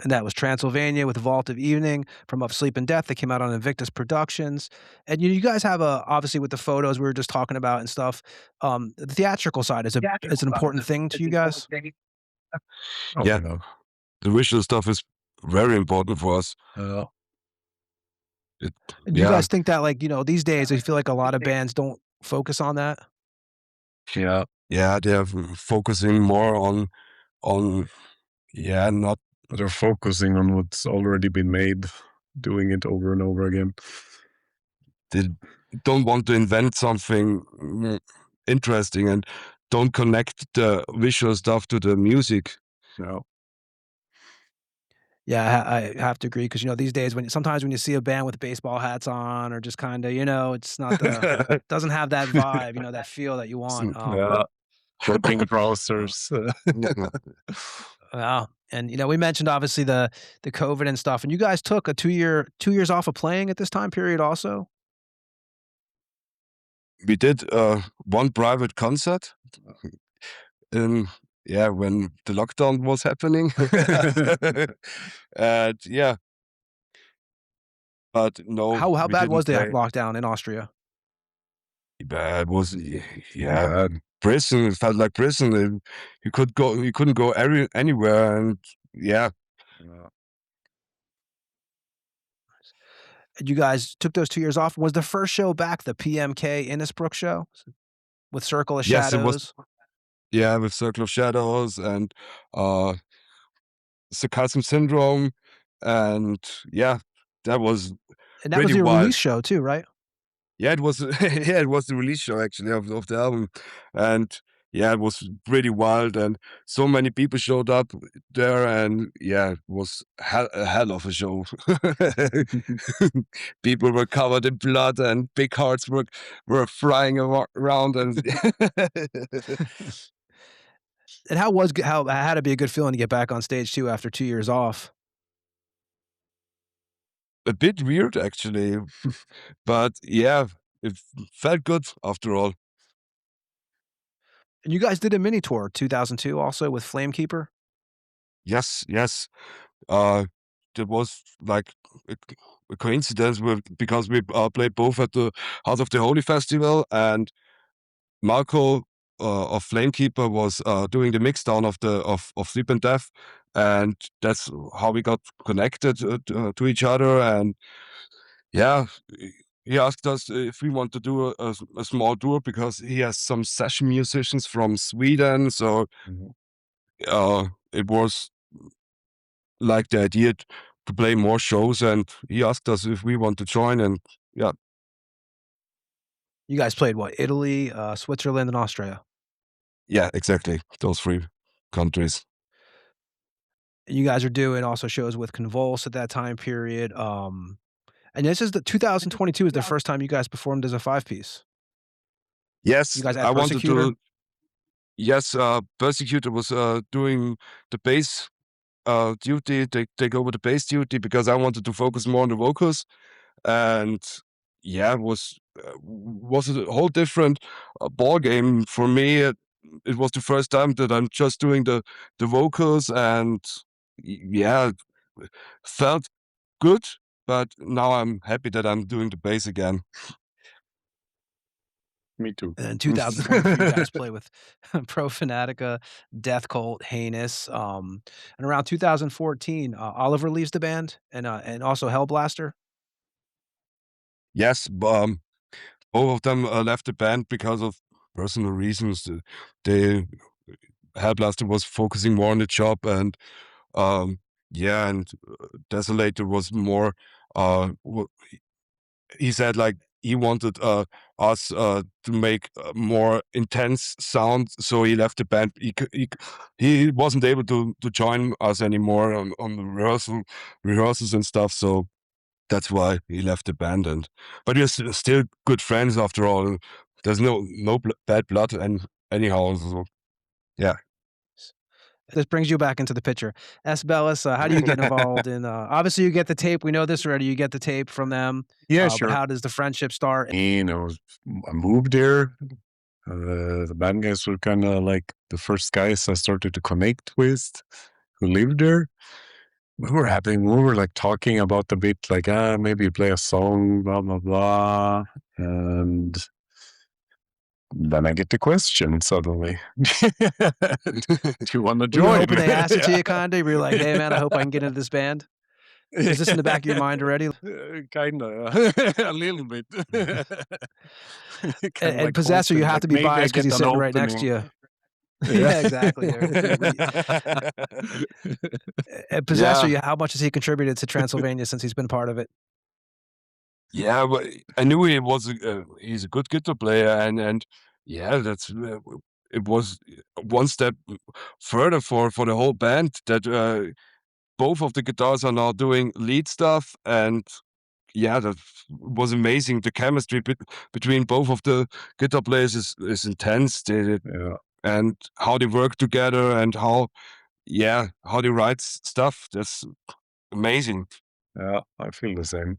and that was Transylvania with Vault of Evening from Of Sleep and Death that came out on Invictus Productions. And you guys have obviously with the photos we were just talking about and stuff, the theatrical side is an important thing to you guys. Yeah. The visual stuff is very important for us. Do you guys think that, like, these days I feel like a lot of bands don't focus on that? Yeah. Yeah, they're focusing more on not They're focusing on what's already been made, doing it over and over again. they don't want to invent something interesting and don't connect the visual stuff to the music. Yeah, I have to agree because these days sometimes when you see a band with baseball hats on or just kind of it's not doesn't have that vibe, that feel that you want. Flipping browsers. Wow. And we mentioned obviously the COVID and stuff, and you guys took a 2 years off of playing at this time period also. We did one private concert. When the lockdown was happening. And yeah. But no. How we bad didn't was the play. lockdown in Austria? It was prison. It felt like prison. You couldn't go anywhere, and yeah. You guys took those 2 years off. Was the first show back the PMK Innisbrook show with Circle of Yes, Shadows? it was. Yeah, with Circle of Shadows and Sarcasm Syndrome, and yeah, that was. And that was pretty your wild. release show too, right? Yeah, it was. Yeah, it was the release show actually of the album, and yeah, it was pretty wild, and so many people showed up there, and yeah, it was a hell of a show. People were covered in blood, and big hearts were flying around, and And how it had to be a good feeling to get back on stage too after 2 years off. a bit weird actually, but yeah, it felt good after all. And you guys did a mini tour 2002 also with Flamekeeper. Yes. There was like a coincidence because we played both at the House of the Holy Festival, and Marco of Flamekeeper was doing the mixdown of Sleep and Death, and that's how we got connected to each other. And yeah, he asked us if we want to do a small tour because he has some session musicians from Sweden. So it was like the idea to play more shows, and he asked us if we want to join, and yeah. You guys played what? Italy, Switzerland, and Austria. Yeah, exactly. Those 3 countries. You guys are doing also shows with Convulse at that time period. And this is 2022 is the first time you guys performed as a 5-piece. Yes, You guys had I wanted Persecutor? to. Yes, Persecutor was doing the bass duty, take over the bass duty because I wanted to focus more on the vocals, and yeah, it was a whole different ball game for me. It was the first time that I'm just doing the vocals, and yeah, it felt good. But now I'm happy that I'm doing the bass again. Me too. And in 2023, you guys play with Pro Fanatica, Death Cult, Heinous. And around 2014, Oliver leaves the band, and also Hellblaster. Yes, both of them left the band because of personal reasons. They Hellblaster was focusing more on the job, and and Desolator was more. He said like he wanted us to make more intense sound, so he left the band. He wasn't able to join us anymore on the rehearsals and stuff. So that's why he left the band. But we're still good friends after all. There's no bad blood and anyhow. So, yeah. This brings you back into the picture. Belus, how do you get involved in? Obviously, you get the tape. We know this already. You get the tape from them. Yeah, But sure. how does the friendship start? I moved there. The band guys were kind of like the first guys I started to connect with who lived there. we were like talking about the bit, like, maybe play a song, blah, blah, blah. And then I get the question suddenly. Do you want to Were you join? hoping they asked it to you, kind of? Were you like, hey, man, I hope I can get into this band? Is this in the back of your mind already? Kind of. A little bit. And Possessor, you have to be biased because he's sitting right next to you. Yeah, exactly. And Possessor, how much has he contributed to Transylvania since he's been part of it? Yeah, but I knew he was he's a good guitar player, and yeah, that's it was one step further for the whole band that both of the guitars are now doing lead stuff, and yeah, that was amazing. The chemistry between both of the guitar players is intense. And how they work together and how they write stuff. That's amazing. Yeah, I feel the same.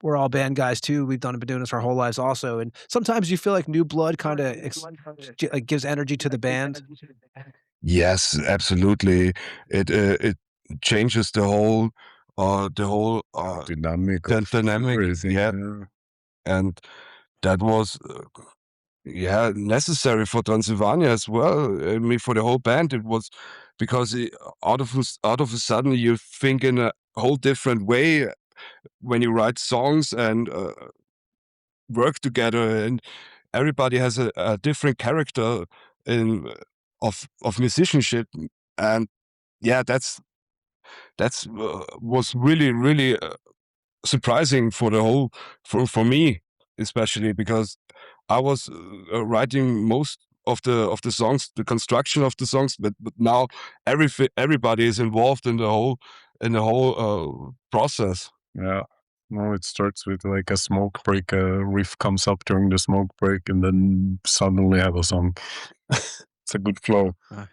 We're all band guys too. We've been doing this our whole lives also. And sometimes you feel like new blood kind of gives energy to the band. Yes, absolutely. It changes the whole dynamic. Yeah. And that was necessary for Transilvania as well. I mean, for the whole band, it was because out of a sudden you think in a whole different way when you write songs and work together, and everybody has a different character of musicianship, and yeah, that's was really surprising for the whole for me, especially because I was writing most of the songs, the construction of the songs, but now everybody is involved in the whole process. Yeah. No, it starts with like a smoke break. A riff comes up during the smoke break, and then suddenly have a song. It's a good flow. Yeah.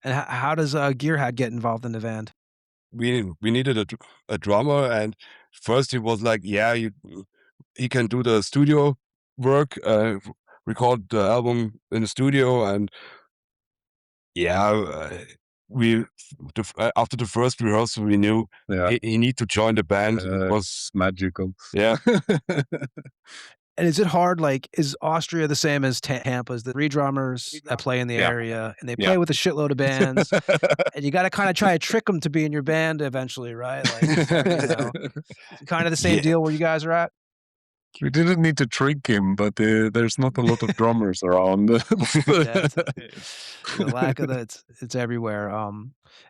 And how does Gearhead get involved in the band? We needed a drummer, and first he was like, yeah, he can do the studio work, record the album in the studio, and yeah, after the first rehearsal we knew he need to join the band. It was magical. Yeah. And is it hard? Like, is Austria the same as Tampa? Is the three drummers that play in the area, and they play with a shitload of bands, and you got to kind of try to trick them to be in your band eventually, right? Like, kind of the same deal where you guys are at. We didn't need to trick him, but there's not a lot of drummers around. The lack of that, it's everywhere.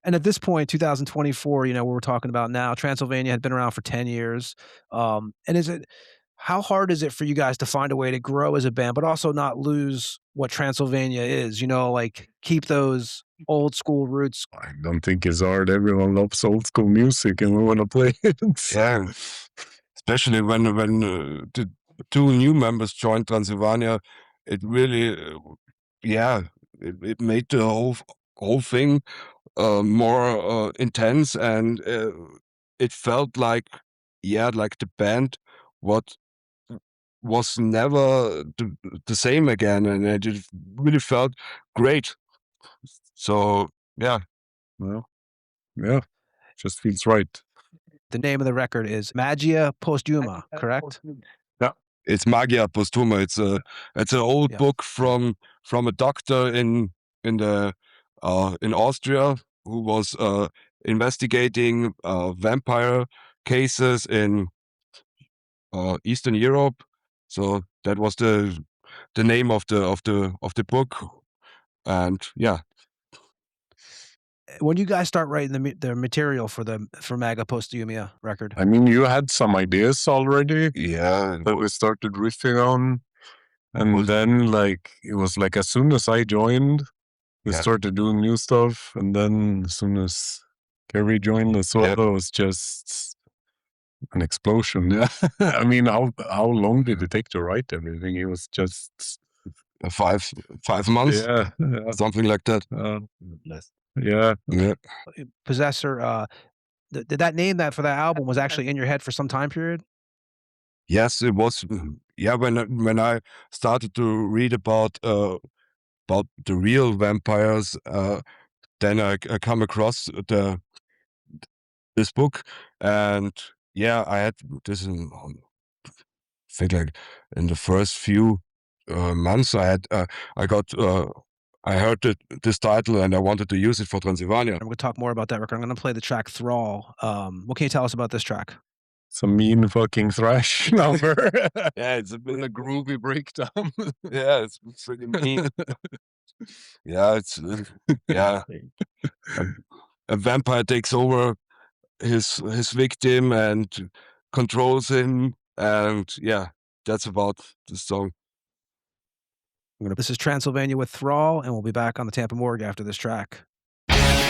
And at this point, 2024, what we're talking about now, Transylvania had been around for 10 years. And how hard is it for you guys to find a way to grow as a band, but also not lose what Transylvania is, like keep those old school roots? I don't think it's hard. Everyone loves old school music and we want to play it. Yeah. Especially when the two new members joined Transilvania, it really, it made the whole thing more intense, and it felt like the band was never the same again, and it really felt great. So yeah, just feels right. The name of the record is Magia Posthuma, correct? Yeah, it's Magia Posthuma. It's an old book from a doctor in Austria who was investigating vampire cases in Eastern Europe. So that was the name of the book, and yeah. When you guys start writing the material for Magia Posthuma record? I mean, you had some ideas already. Yeah. That we started riffing on. And then it was like as soon as I joined, we started doing new stuff. And then as soon as Gary joined as well, it was just an explosion. Yeah. I mean, how long did it take to write everything? It was just 5 months. Yeah. Something like that. Less. Yeah. Possessor, did that name for that album was actually in your head for some time period? Yes, it was. Yeah, when I started to read about the real vampires, then I come across this book, and yeah, I had this in, I think like in the first few months. I heard this title and I wanted to use it for Transilvania. We're going to talk more about that record. I'm going to play the track Thrall. What can you tell us about this track? It's a mean fucking thrash number. Yeah, it's a bit a groovy breakdown. yeah, it's pretty mean. Yeah, it's yeah. A vampire takes over his victim and controls him, and yeah, that's about the song. This is Transilvania with Thrall, and we'll be back on the Tampa Morgue after this track. Yeah.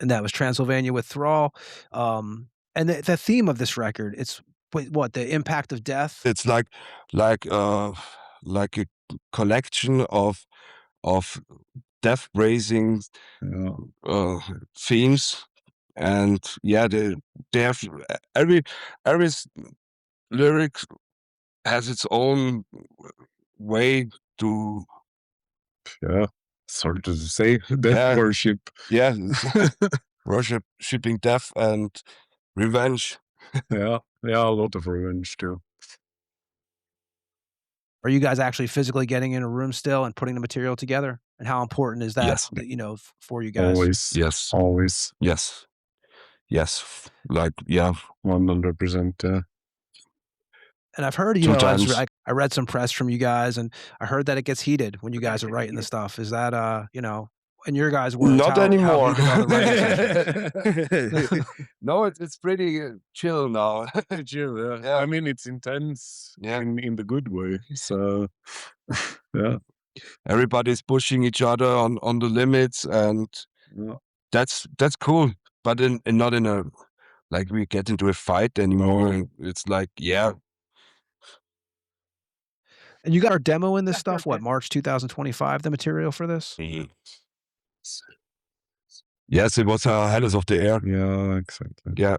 and that was Transylvania with Thrall. And the theme of this record, it's what, the impact of death? It's like a collection of death raising themes, and they have every lyric has its own way to sort of say death worship. Worshipping death and revenge. A lot of revenge too. Are you guys actually physically getting in a room still and putting the material together? And how important is that, Yes. For you guys? Always. Yes. Always. Yes. 100%. And I've heard, Sometimes. I read some press from you guys, and I heard that it gets heated when you guys are writing the stuff. Is that, in your guys' words, Not how anymore. heated are the writing sessions? No, it's pretty chill now. Chill, I mean, it's intense in the good way. So, everybody's pushing each other on the limits, and that's cool. But not in a like we get into a fight anymore. It's like And you got our demo in this stuff, what, March 2025, the material for this? Yes, it was Hellas of the Air. Yeah, exactly. Yeah,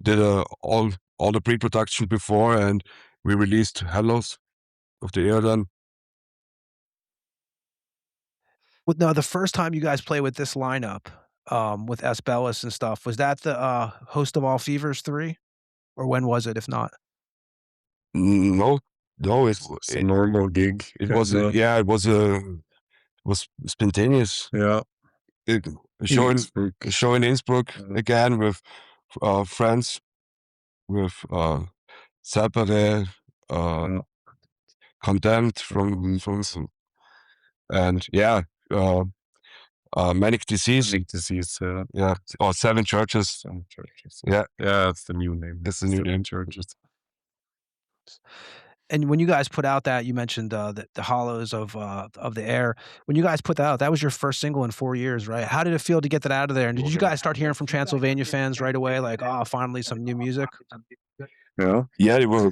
did all the pre-production before, and we released Hellas of the Air then. Well, no, the first time you guys played with this lineup, with Belus and stuff, was that the Host of All Fevers 3? Or when was it, if not? No, it's a normal gig. It was spontaneous. Yeah. A show in Innsbruck again with friends, with Separe, Condemned from and Manic Disease. Or Seven Churches. Yeah, that's the new name. That's the new name. Churches. And when you guys put out that, you mentioned the Hollows of the Air. When you guys put that out, that was your first single in 4 years, right? How did it feel to get that out of there? And did you guys start hearing from Transylvania fans right away, like, finally some new music? Yeah, they were.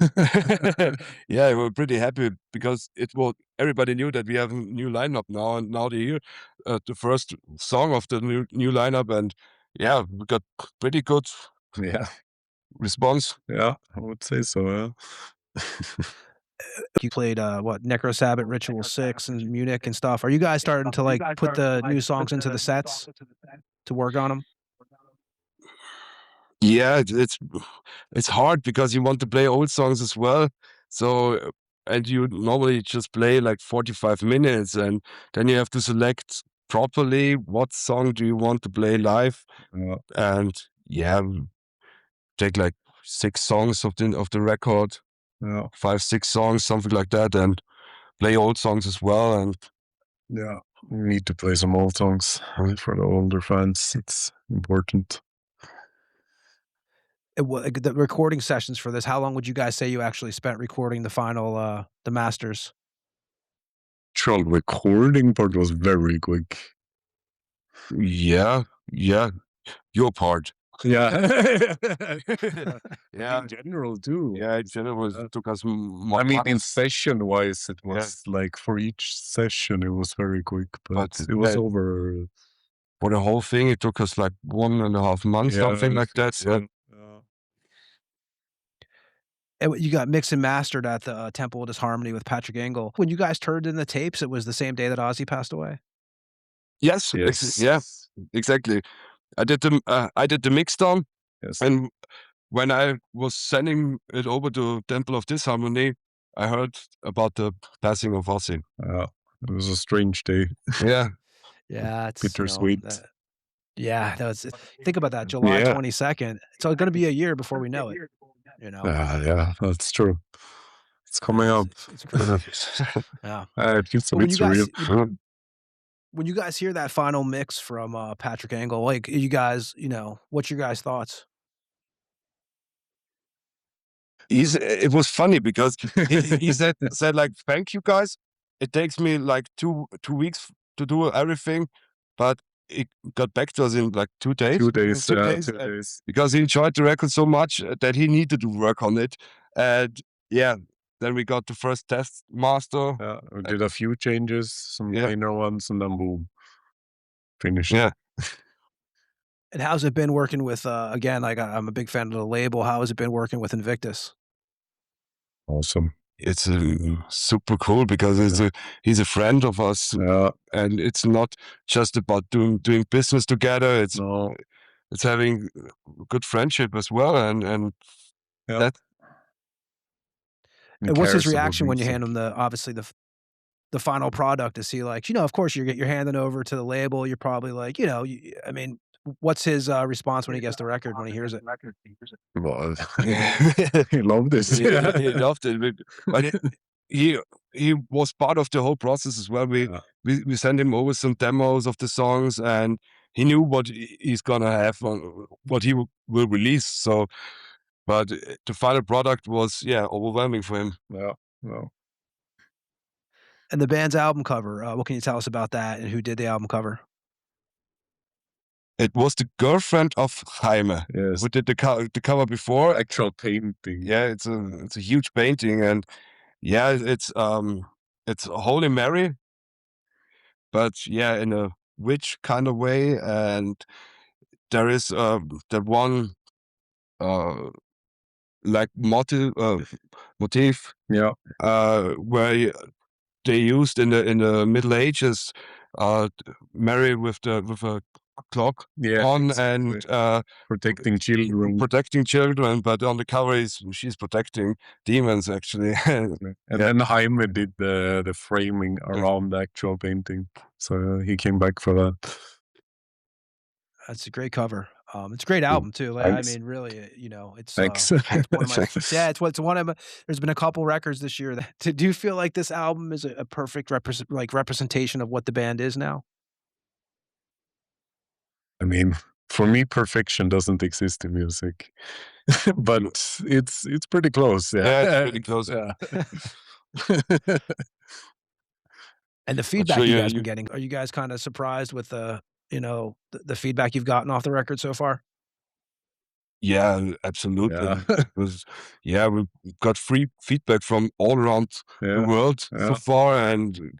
They were pretty happy because everybody knew that we have a new lineup now, and now they hear the first song of the new lineup, and we got pretty good response. Yeah, I would say so. Yeah. You played Necro Sabbath Ritual 6 in Munich and stuff. Are you guys starting to put the new songs into the sets to work on them? Yeah, it's hard because you want to play old songs as well. So, and you normally just play like 45 minutes, and then you have to select properly what song do you want to play live. And take like 6 songs of the record. 5-6 songs, something like that, and play old songs as well. And we need to play some old songs for the older fans. It's important. The recording sessions for this, how long would you guys say you actually spent recording the final the masters? The recording part was very quick. Your part. Yeah. In general too. Yeah, in general it took us more. I mean, in session wise, it was like for each session it was very quick, but it was over. For the whole thing, it took us like 1.5 months, something like that. And you got mixed and mastered at the Temple of Disharmony with Patrick Engel. When you guys turned in the tapes, it was the same day that Ozzy passed away? Yes. Exactly. I did the mix down, and when I was sending it over to Temple of Disharmony, I heard about the passing of Ozzy. It was a strange day. Yeah, it's bittersweet. Think about that, July 22nd. It's going to be a year before we know it. Yeah, that's true. It's coming up. It's crazy. It feels a bit surreal. When you guys hear that final mix from Patrick Engel, like, you guys, what's your guys' thoughts? It was funny because he said like, thank you guys. It takes me like two weeks to do everything, but he got back to us in like 2 days. 2 days. 2 Yeah, days, 2 days. because he enjoyed the record so much that he needed to work on it. And yeah, then we got the first test master. Yeah, we did a few changes, some minor ones, and then boom, finished. Yeah. And how's it been working with, again, like I'm a big fan of the label. How has it been working with Invictus? Awesome. It's super cool because he's a friend of us, and it's not just about doing business together. It's having good friendship as well, and that. And what's his reaction when you hand him obviously the final product? Is he like, of course you're handing over to the label. You're probably like, I mean, what's his response when he gets the record, when he hears it? Well, he loved this. He loved it. But he was part of the whole process as well. We sent him over some demos of the songs, and he knew what he's gonna have, what he will release. So, but the final product was overwhelming for him. Yeah. And the band's album cover, what can you tell us about that, and who did the album cover? It was the girlfriend of Jaime, who did the cover before. Actual painting. Yeah, it's a huge painting, and it's Holy Mary, but in a witch kind of way, and there is that one like motif where they used in the Middle Ages Mary with a clock on, and protecting children, but on the cover she's protecting demons actually. And then Jaime did the framing around the actual painting, so he came back for that. That's a great cover. It's a great album too. Like, I mean, really, it's Thanks. It's one of my, it's one of my, there's been a couple records this year that, do you feel like this album is a perfect representation of what the band is now? I mean, for me, perfection doesn't exist in music, but it's pretty close. Yeah, it's pretty close. Yeah. And the feedback you guys been getting, are you guys kind of surprised with the feedback you've gotten off the record so far? Yeah, absolutely. Yeah. We got free feedback from all around the world so far, and it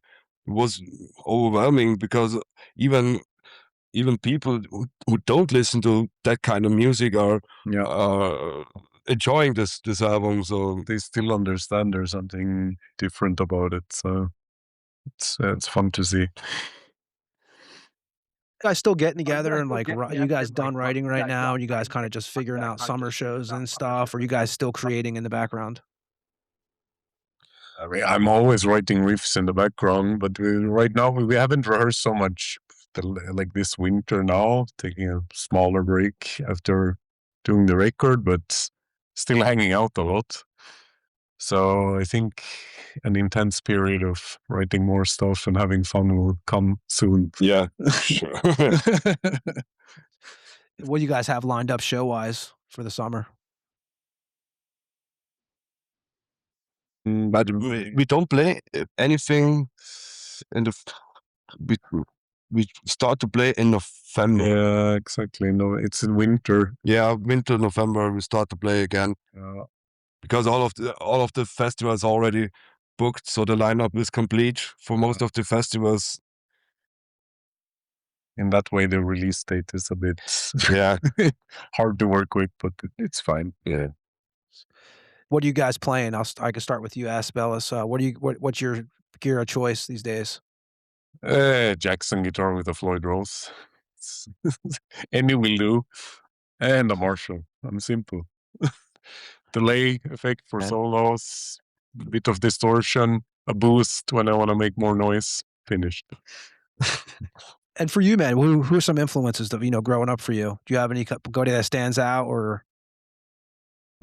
was overwhelming because even people who don't listen to that kind of music are enjoying this album. So they still understand there's something different about it. So it's fun to see. You guys still getting together and like, you guys done writing right now? You guys kind of just figuring out summer shows and stuff, or you guys still creating in the background? I mean, I'm always writing riffs in the background, but right now we haven't rehearsed so much like this winter now, taking a smaller break after doing the record, but still hanging out a lot. So I think an intense period of writing more stuff and having fun will come soon. Yeah, sure. What do you guys have lined up show-wise for the summer? But we don't play anything in the... We start to play in November. Yeah, exactly. No, it's in winter. Yeah, winter, November, we start to play again. Because all of the festivals already booked, so the lineup is complete for most of the festivals. In that way, the release date is a bit hard to work with, but it's fine. Yeah. What are you guys playing? I can start with you, Belus. What's your gear of choice these days? Jackson guitar with a Floyd Rose. Any will do, and a Marshall. I'm simple. Delay effect for solos, a bit of distortion, a boost when I want to make more noise. Finished. And for you, man, who are some influences of growing up for you? Do you have any that stands out, or?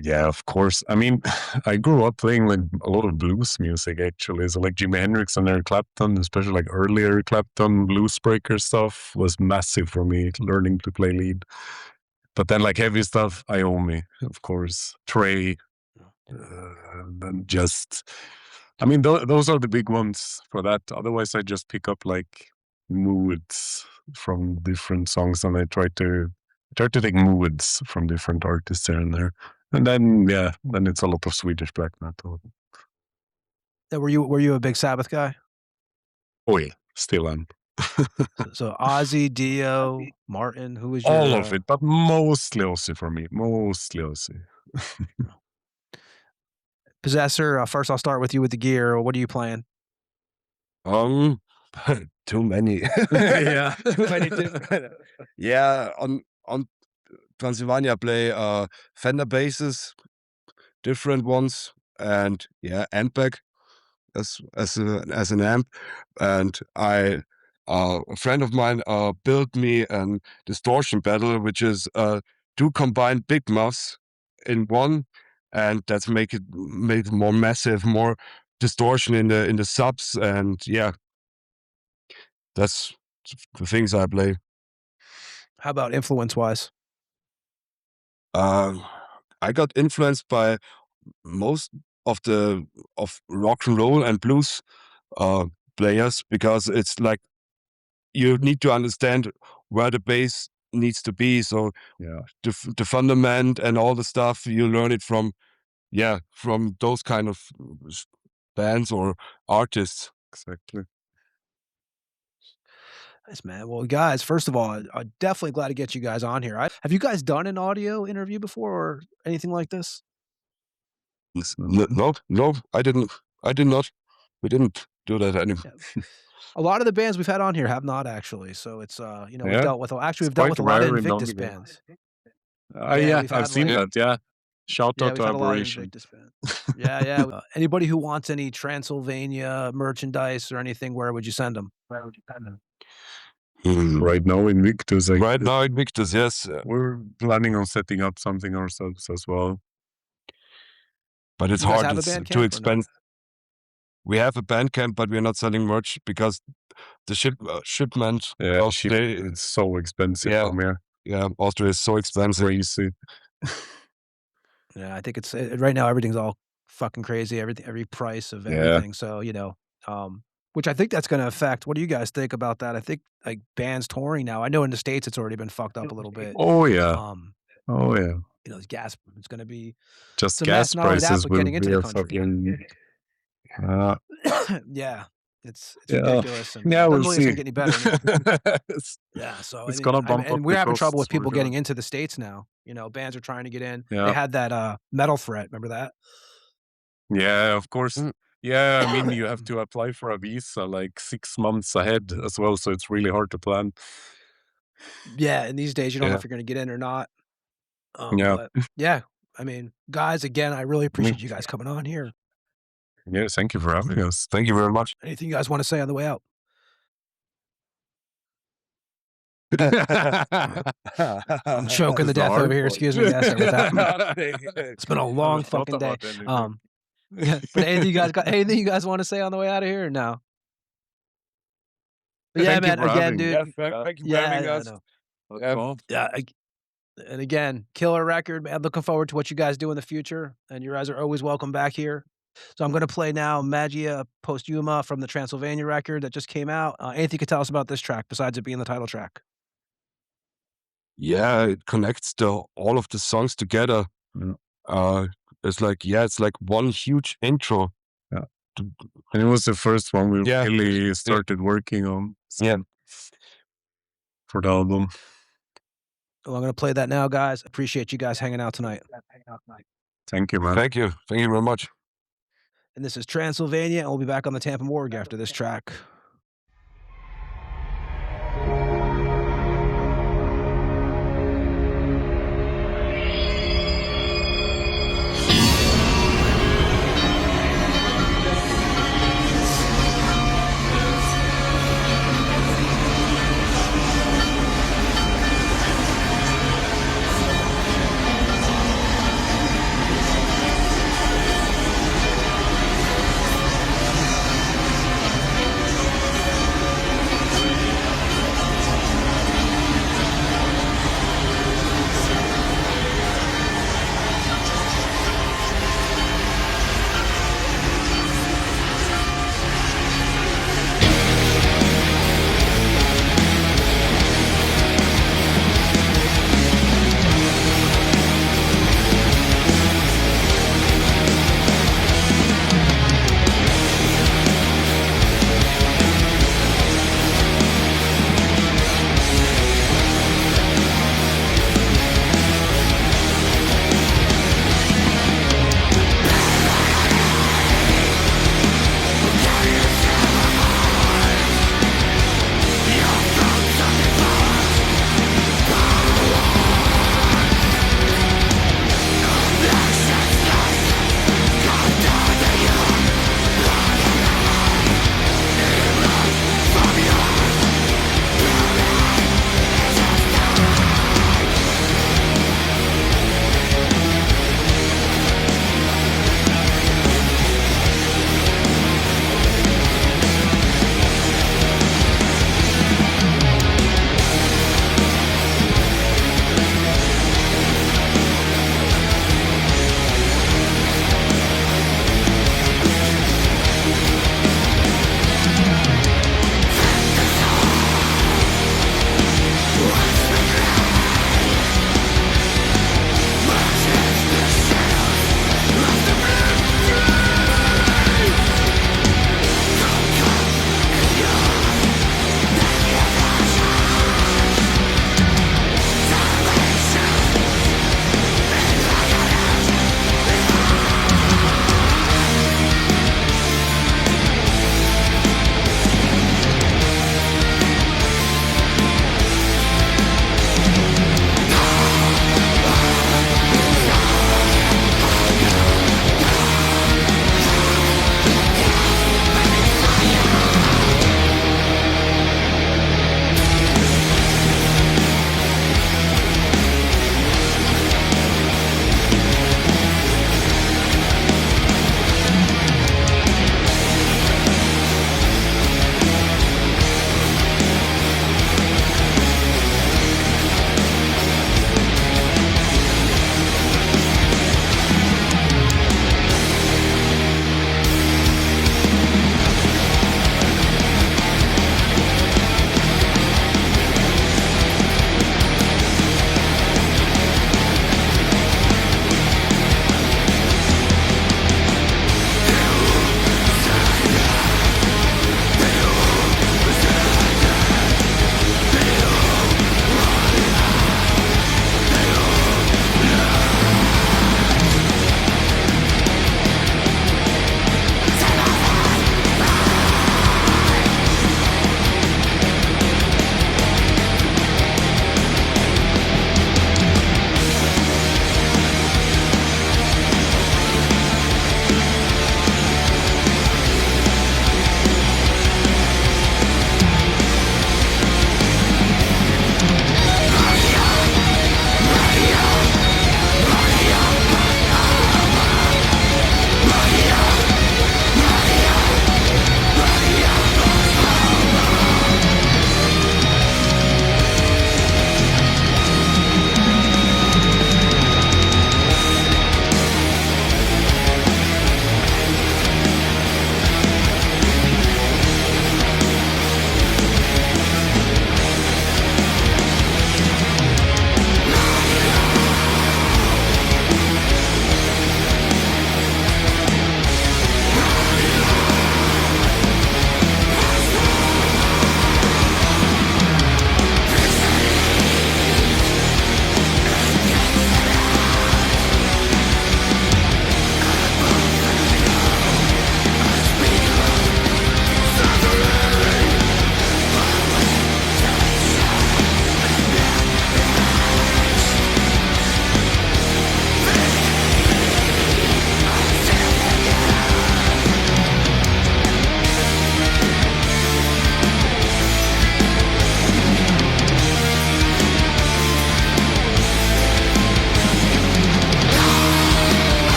Yeah, of course. I mean, I grew up playing like a lot of blues music actually. So like Jimi Hendrix and Eric Clapton, especially like earlier Clapton blues breaker stuff was massive for me, learning to play lead. But then like heavy stuff, Iommi, of course, Trey, then just, I mean, those are the big ones for that. Otherwise, I just pick up like moods from different songs, and I try to take moods from different artists here and there. And then then it's a lot of Swedish black metal. Were you a big Sabbath guy? Oh yeah, still am. So Ozzy, Dio, Martin, who was your... All of it, but mostly Ozzy for me. Mostly Ozzy. Possessor, first I'll start with you with the gear. What are you playing? Too many. Yeah. Too many different. Yeah, on Transilvania I play Fender basses, different ones, and amp back as an amp. And a friend of mine built me a distortion pedal, which is 2 combined big muffs in one, and that's make it more massive, more distortion in the subs, and that's the things I play. How about influence-wise? I got influenced by most of rock and roll and blues players, because it's like you need to understand where the bass needs to be. So the fundament and all the stuff, you learn it from those kind of bands or artists. Exactly. Nice, man. Well, guys, first of all, I'm definitely glad to get you guys on here. Have you guys done an audio interview before or anything like this? No, I didn't. I did not. We didn't do that anymore. Yeah. A lot of the bands we've had on here have not actually. So it's we've dealt with a lot of Invictus bands. I've seen that. Yeah. Shout out to Aberration. Yeah. Anybody who wants any Transilvania merchandise or anything, where would you send them? Right now, Invictus. Yes. We're planning on setting up something ourselves as well. But it's hard. It's too expensive. We have a Bandcamp, but we're not selling merch because the shipment. Yeah, it's so expensive from here. Yeah, Austria is so expensive. Crazy. Yeah, I think it's right now everything's all fucking crazy. Every price of everything. So which I think that's going to affect. What do you guys think about that? I think like bands touring now. I know in the States it's already been fucked up a little bit. Oh yeah. Gas. It's going to be just gas prices will be a fucking. Yeah, it's ridiculous. And we'll see. It's gonna get any better. So it's gonna bump up. And we're having trouble with people getting into the States now. Bands are trying to get in. They had that metal threat. Remember that? Yeah, of course. Yeah, I mean, you have to apply for a visa like 6 months ahead as well, so it's really hard to plan. Yeah, and these days you don't know if you're going to get in or not. But I mean, guys, again, I really appreciate you guys coming on here. Yeah, thank you for having us. Thank you very much. Anything you guys want to say on the way out? I'm choking to death over here. Excuse me, guys. It's been a long fucking day. But anything you guys want to say on the way out of here or no? Yeah, man. Again, dude. Thank you for having us. And again, killer record, man. Looking forward to what you guys do in the future. And you guys are always welcome back here. So I'm going to play now Magia Posthuma from the Transilvania record that just came out. Anything you could tell us about this track besides it being the title track? Yeah, it connects all of the songs together. It's like one huge intro. Yeah. And it was the first one we really started working on. For the album. Well, I'm going to play that now, guys. Appreciate you guys hanging out tonight. Thank you, man. Thank you. Thank you very much. And this is Transilvania, and we'll be back on the Tampa Morgue after this track.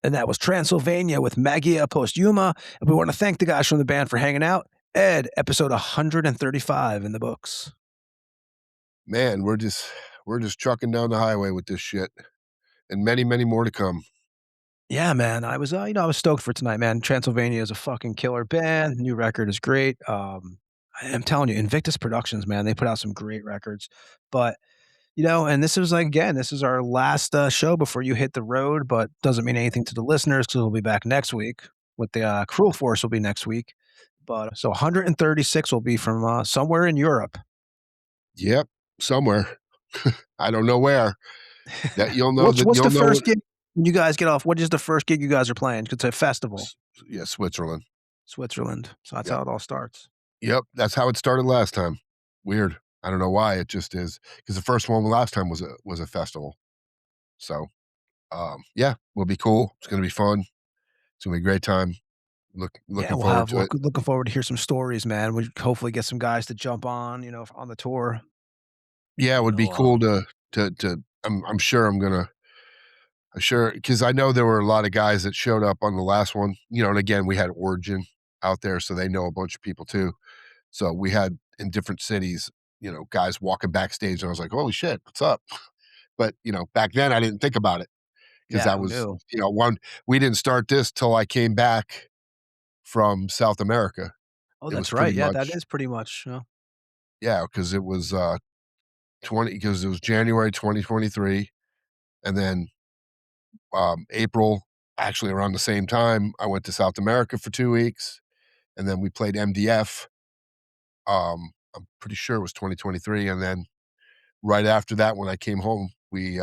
And that was Transilvania with Magia Posthuma. And we want to thank the guys from the band for hanging out. Ed, episode 135 in the books. Man, we're just trucking down the highway with this shit, and many, many more to come. Yeah, man. I was, I was stoked for tonight, man. Transylvania is a fucking killer band. New record is great. I'm telling you, Invictus Productions, man, they put out some great records. But and this is this is our last show before you hit the road, but doesn't mean anything to the listeners because we'll be back next week with the Cruel Force will be next week. But so 136 will be from somewhere in Europe. Yep, somewhere. I don't know where. That you'll know. What's the first gig you guys get off? What is the first gig you guys are playing? It's a festival. Yeah, Switzerland. So that's how it all starts. Yep, that's how it started last time. Weird. I don't know why. It just is, because the first one last time was a festival. So, yeah, will be cool. It's gonna be fun. It's gonna be a great time. Looking forward to it. Looking forward to hear some stories, man. We hopefully get some guys to jump on, on the tour. Yeah, it would be cool to. I'm sure because I know there were a lot of guys that showed up on the last one. And again, we had Origin out there, so they know a bunch of people too. So we had in different cities, guys walking backstage, and I was like, "Holy shit, what's up?" But back then I didn't think about it because that was we didn't start this till I came back from South America. Oh, that's right. Yeah, that is pretty much. Yeah, because it was because it was January 2023, and then April, actually around the same time, I went to South America for 2 weeks, and then we played MDF. I'm pretty sure it was 2023, and then right after that, when I came home, we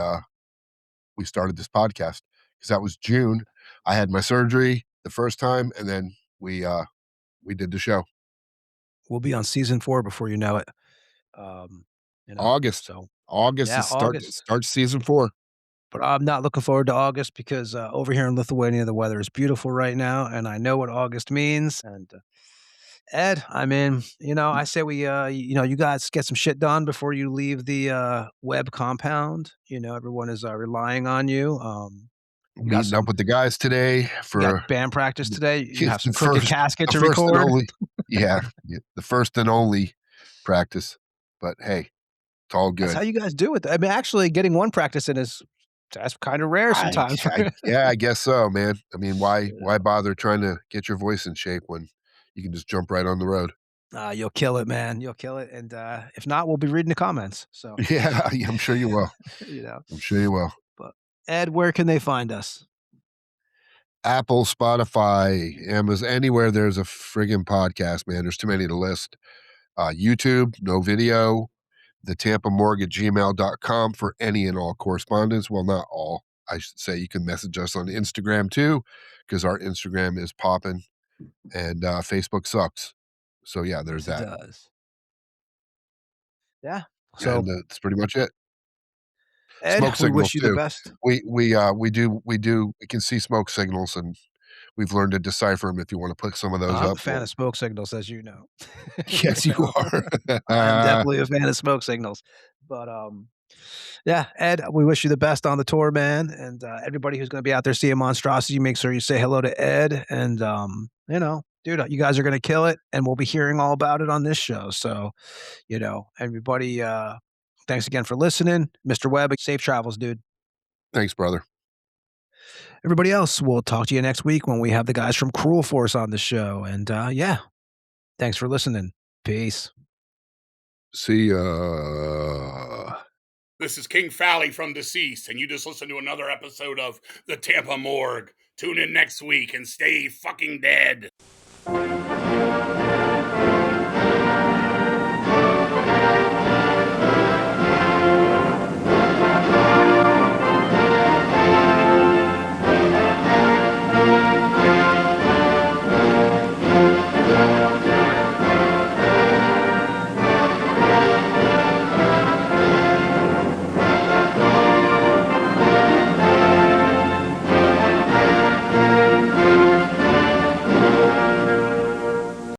started this podcast because that was June. I had my surgery the first time, and then we did the show. We'll be on season 4 before you know it. August. So August is starts season 4. But I'm not looking forward to August because over here in Lithuania, the weather is beautiful right now, and I know what August means. And Ed, I mean, I say we, you guys get some shit done before you leave the web compound. Everyone is relying on you. Meeting up with the guys today for band practice today. You have some crooked casket to record. The first and only practice. But hey, it's all good. That's how you guys do it. I mean, actually, getting one practice in that's kind of rare sometimes. I guess so, man. I mean, why bother trying to get your voice in shape when you can just jump right on the road? You'll kill it, man. You'll kill it. And if not, we'll be reading the comments. So yeah, I'm sure you will. I'm sure you will. But Ed, where can they find us? Apple, Spotify, Amazon, anywhere there's a friggin' podcast, man. There's too many to list. YouTube, no video. thetampamorgue@gmail.com for any and all correspondence. Well, not all. I should say you can message us on Instagram too, because our Instagram is popping, and Facebook sucks. So yeah, there's that. It does. Yeah. So that's pretty much it. Ed, smoke signals, we wish you too. the best. We can see smoke signals, and we've learned to decipher them if you want to put some of those up. I'm a fan of smoke signals, as you know. Yes, you are. I'm definitely a fan of smoke signals. But yeah, Ed, we wish you the best on the tour, man. And everybody who's going to be out there seeing Monstrosity, make sure you say hello to Ed. And, dude, you guys are going to kill it. And we'll be hearing all about it on this show. So, everybody, thanks again for listening. Mr. Webb, safe travels, dude. Thanks, brother. Everybody else, we'll talk to you next week when we have the guys from Cruel Force on the show. And yeah, thanks for listening. Peace. See ya. This is King Fally from Deceased, and you just listened to another episode of the Tampa Morgue. Tune in next week and stay fucking dead.